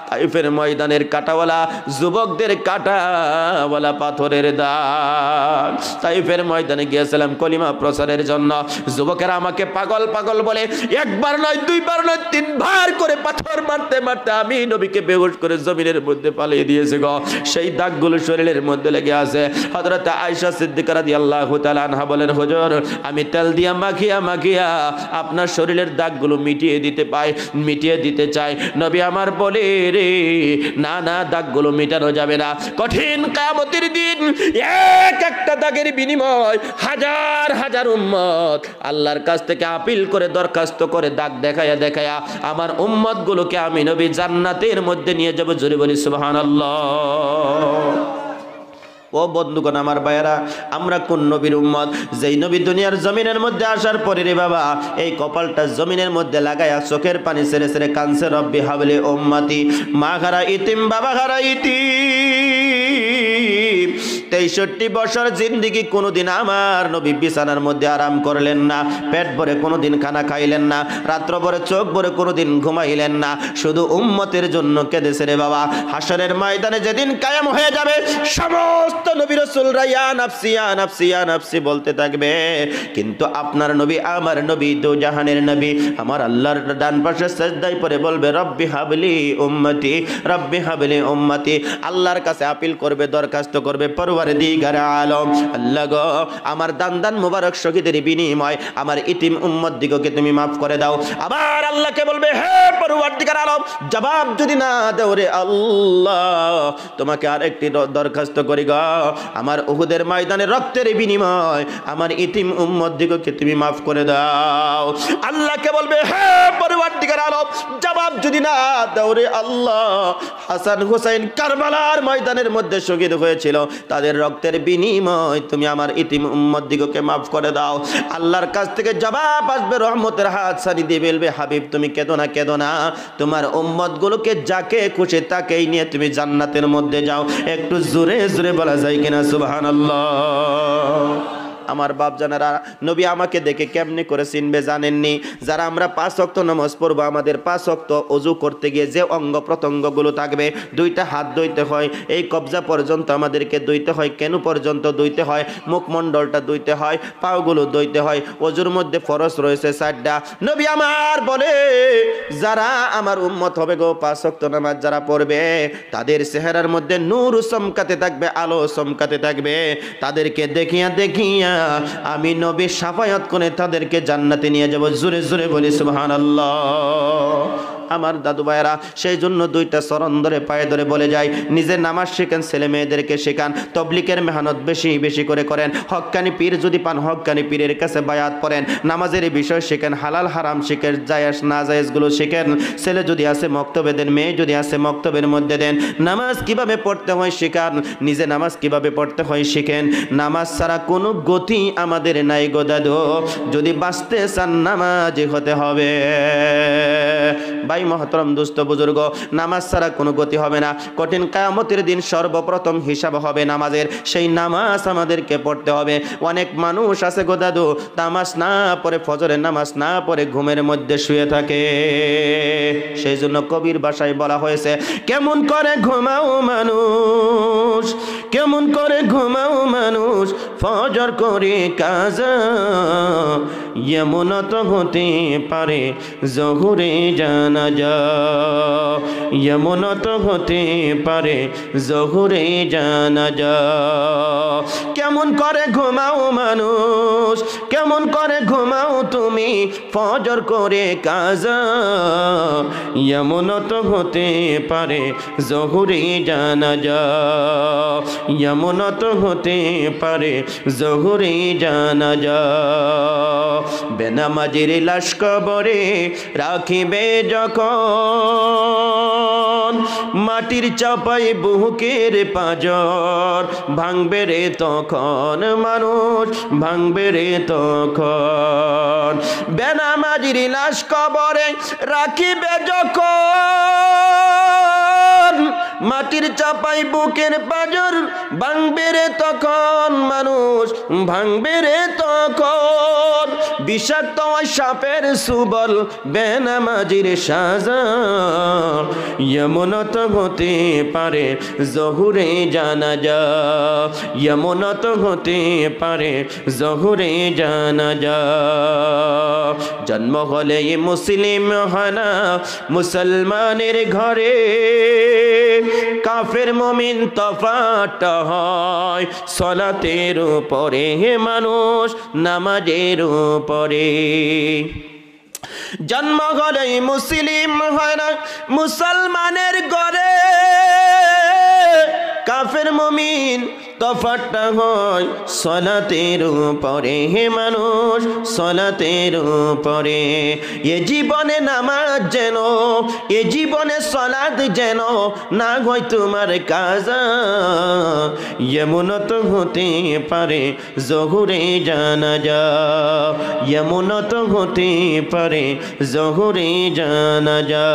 তাইফের ময়দানের কাটাওয়ালা যুবকদের কাটাওয়ালা পাথরের দাগ। তাইফের ময়দানে গিয়েছিলাম কলিমা প্রচারের জন্য, যুবকেরা আমাকে পাগল পাগল বলে, একবার নয়, দুইবার নয়, তিনবার করে পাথর মারতে মারতে আমি নবীকে বেহুশ করে জমিনের মধ্যে পালিয়ে দিয়েছে গো। সেই দাগগুলো শরীরের মধ্যে লেগে আছে। হযরত আয়েশা সিদ্দিকা রাদিয়াল্লাহু তাআলা আনহা বলেন, হুজুর, আমি তেল দিয়া মাখিয়া মাখিয়া আপনার শরীরের দাগগুলো মিটিয়ে দিতে চাই। নবী আমার বলে, রে না না, দাগগুলো মিটানো যাবে না। কঠিন কিয়ামতের দিন এক একটা দাগের বিনিময় হাজার হাজার উম্মত আল্লাহর কাছ থেকে আপিল করে দরখাস্ত করে দাগ দেখায়া দেখায়া আমার উম্মত গুলোকে আমি নবী জান্নাতের মধ্যে নিয়ে যাব। জোরে বলি সুবহানাল্লাহ। ও বন্ধুগণ, আমার ভাইয়েরা, আমরা কোন নবীর উম্মত? যেই নবী দুনিয়ার জমিনের মধ্যে আসার পরে রে বাবা এই কপালটা জমিনের মধ্যে লাগায়া চোখের পানি ছেড়ে ছেড়ে কানছে, রব্বি হাবলি উম্মতি, মা হারা ইতিম, বাবা হারা ইতিম। 63 বছর জিন্দেগি কোনোদিন আমার নবী বিছানার মধ্যে আরাম করলেন না, পেট ভরে কোনোদিন খানা খাইলেন না, রাত্র ভরে চোখ ভরে কোনোদিন ঘুমাইলেন না, শুধু উম্মতের জন্য কেঁদেছে রে বাবা। হাসরের ময়দানে যেদিন কায়েম হয়ে যাবে, সমস্ত নবী রাসূলরা ইয়া নাফসি ইয়া নাফসি ইয়া নাফসি বলতে থাকবে, কিন্তু আপনার নবী, আমার নবী, দো জাহানের নবী, আমার আল্লাহর ডান পাশে সিজদায় পড়ে বলবে, রব্বি হাবলি উম্মতি, রব্বি হাবলি উম্মতি। আল্লাহর কাছে আপিল করবে, দরখাস্ত করবে, পরওয়ারদিগার আলম, আল্লাহ গো, আমার দান দান মুবারক শহীদের বিনিময় আমার ইতিম উম্মত দিগকে তুমি মাফ করে দাও। আবার আল্লাহকে বলবে, হে পরওয়ারদিগার আলম, জবাব যদি না দাও রে আল্লাহ, তোমাকে আরেকটি দরখাস্ত করি গো, আমার উহুদের ময়দানে রক্তের বিনিময় আমার ইতিম উম্মত দিগকে তুমি মাফ করে দাও। আল্লাহকে বলবে, হে পরওয়ারদিগার আলম, জবাব যদি না দাও রে আল্লাহ, হাসান হুসাইন কারবালার ময়দানের মধ্যে শহীদ হয়েছিল, তাদের রক্তের বিনিময় তুমি আমার ইতিম উম্মত দিগকে মাফ করে দাও। আল্লাহর কাছ থেকে জবাব আসবে, রহমতের হাত ছাড়ি দিয়ে বলবে, হাবিব তুমি কেঁদো না, কেঁদো না, তোমার উম্মত গুলোকে যাকে খুশি তাকেই নিয়ে তুমি জান্নাতের মধ্যে যাও। একটু জোরে জোরে বলা যায় কিনা সুবহানাল্লাহ। আমার বাপ জানারা, নবী আমাকে দেখে কেমনে করে চিনবে জানেননি? যারা আমরা 5 ওয়াক্ত নামাজ পড়বো, আমাদের 5 ওয়াক্ত ওযু করতে গিয়ে যে অঙ্গ প্রত্যঙ্গগুলো থাকবে, 2টা হাত ধুইতে হয়, এই কবজা পর্যন্ত আমাদেরকে ধুইতে হয়, কেন পর্যন্ত ধুইতে হয়, মুখমণ্ডলটা ধুইতে হয়, পাগুলো ধুইতে হয়। ওযুর মধ্যে ফরজ রয়েছে 4টা। নবী আমার বলে, যারা আমার উম্মত হবে গো, 5 ওয়াক্ত নামাজ যারা পড়বে, তাদের চেহারার মধ্যে নূর চমকাতে থাকবে, আলো চমকাতে থাকবে। তাদেরকে দেখিয়া দেখিয়া আমি নবী শাফায়াত করে তাদেরকে জান্নাতে নিয়ে যাব। জোরে জোরে বলি সুবহানাল্লাহ। আমার দাদু ভাইরা, সেই জন্য 2টা চরণ ধরে পায়ে ধরে বলে যায়, নিজে নামাজ শেখান, ছেলে মেয়েদেরকে শেখান, তবলিগের মেহনত বেশি বেশি করে করেন, হক্কানি পীর যদি পান হক্কানি পীরের কাছে বায়াত পড়েন, নামাজের বিষয় শেখেন, হালাল হারাম শিখেন, জায়েজ না জায়েজগুলো শিখেন, ছেলে যদি আছে মক্তবে দেন, মেয়ে যদি আছে মক্তবের মধ্যে দেন, নামাজ কিভাবে পড়তে হয় শেখান, নিজে নামাজ কিভাবে পড়তে হয় শিখেন। নামাজ ছাড়া কোনো গতি আমাদের নাই গো দাদু, যদি বাঁচতে চান নামাজি হতে হবে। ভাই মহতরম দোস্ত বুজুর্গ, নামাজ ছাড়া কোনো গতি হবে না। কঠিন কিয়ামতের দিন সর্বপ্রথম হিসাব হবে নামাজের, সেই নামাজ আমাদেরকে পড়তে হবে। অনেক মানুষ আছে গো দাদু, নামাজ না পড়ে, ফজরের নামাজ না পড়ে ঘুমের মধ্যে শুয়ে থাকে। সেই জন্য কবির ভাষায় বলা হয়েছে, কেমন করে ঘুমাও মানুষ, কেমন করে ঘুমাও মানুষ, ফজর করে কাজা, এমন তো হতে পারে জহুরে জানাজা, এমন তো হতে পারে জহুরে জানাজা। কেমন করে ঘুমাও মানুষ, কেমন করে ঘুমাও তুমি ফজর করে কাজা, এমন তো হতে পারে জহুরি জানাজা, এমন তো হতে পারে জহুরি জানাজা। বেনামাজির লাশ কবরে রাখিবে যখন, মাটির চাপাই বুকের পাঁজর, ভাঙবে রে তখন মানুষ, ভাঙবে রে তখন। বেনামাজির লাশ কবরে রাখিবে যখন, মাটির চাপাই বুকের পাঁজর, ভাঙবে রে তখন মানুষ, ভাঙবে রে তখন। বিষাক্ত সাপের সুবল বেনামাজির সাজা, এমন তো হতে পারে জহুরে জানাজা, এমন তো হতে পারে জহুরে জানাজা। জন্ম হলে মুসলিম হয় না মুসলমানের ঘরে, কাফের মুমিন তফাৎ হয় সালাতের উপরে, হে মানুষ নামাজের উপরে। জন্ম হলেই মুসলিম হয় না মুসলমানের ঘরে, কাফের মুমিন তফাৎটা হয় সালাতের উপরে, হে মানুষ সালাতের উপরে। এ জীবনে নামাজ যেন, এ জীবনে সালাত যেন না হয় তোমার কাজা, এমন তো হতে পারে জহুরে জানাজা, এমন তো হতে পারে জহুরে জানাজা।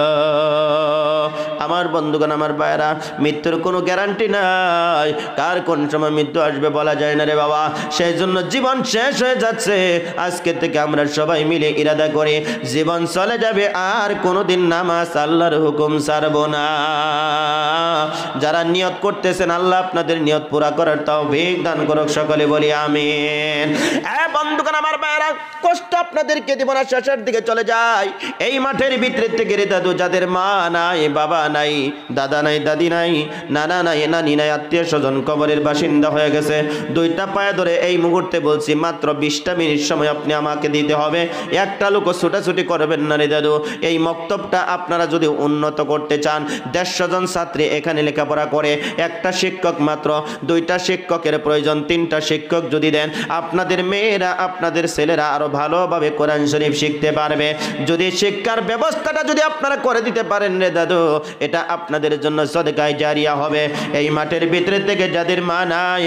আমার বন্ধুগণ, আমার ভাইরা, মৃত্যুর কোনো গ্যারান্টি নাই, কার কোন সময় মৃত্যু আসবে বলা যায় না রে বাবা। সেই জন্য জীবন শেষ হয়ে যাচ্ছে, আজকে থেকে আমরা সবাই মিলে ইরাদা করে জীবন চলে যাবে, আর কোনোদিন নামাজ আল্লাহর হুকুম ছাড়বো না। যারা নিয়ত করতেছেন আল্লাহ আপনাদের নিয়ত পুরা করার তৌফিক দান করুক, সকলে বলি আমিন। বন্ধুগণ, আমার ভাইরা, কষ্ট আপনাদেরকে দিব না, শেষের দিকে চলে যায়। এই মাঠের ভিতরে থেকে রে দাদু, যাদের মা নাই, বাবা নাই, দাদা নাই, দাদি নাই, নানা নাই, নানি নাই, আত্মীয় স্বজন কবরের বাসিন্দা হয়ে গেছে, দুইটা পায়ে ধরে এই মুহূর্তে বলছি, মাত্র 20টা মিনিট সময় আপনি আমাকে দিতে হবে। একটা লোক ছুটাছুটি করবেন না রে দাদু। এই মক্তবটা আপনারা যদি উন্নত করতে চান, 150 জন ছাত্রী এখানে লেখাপড়া করে, একটা শিক্ষক মাত্র, 2টা শিক্ষকের প্রয়োজন, 3টা শিক্ষক যদি দেন, আপনাদের মেয়েরা, আপনাদের ছেলেরা আরো ভালোভাবে কোরআন শরীফ শিখতে পারবে। যদি শিক্ষার ব্যবস্থাটা যদি আপনারা করে দিতে পারেন রে দাদু, এটা আপনাদের জন্য সদকায়ে জারিয়া হবে। এই মাঠের ভিতরে থেকে যাদের মা নাই,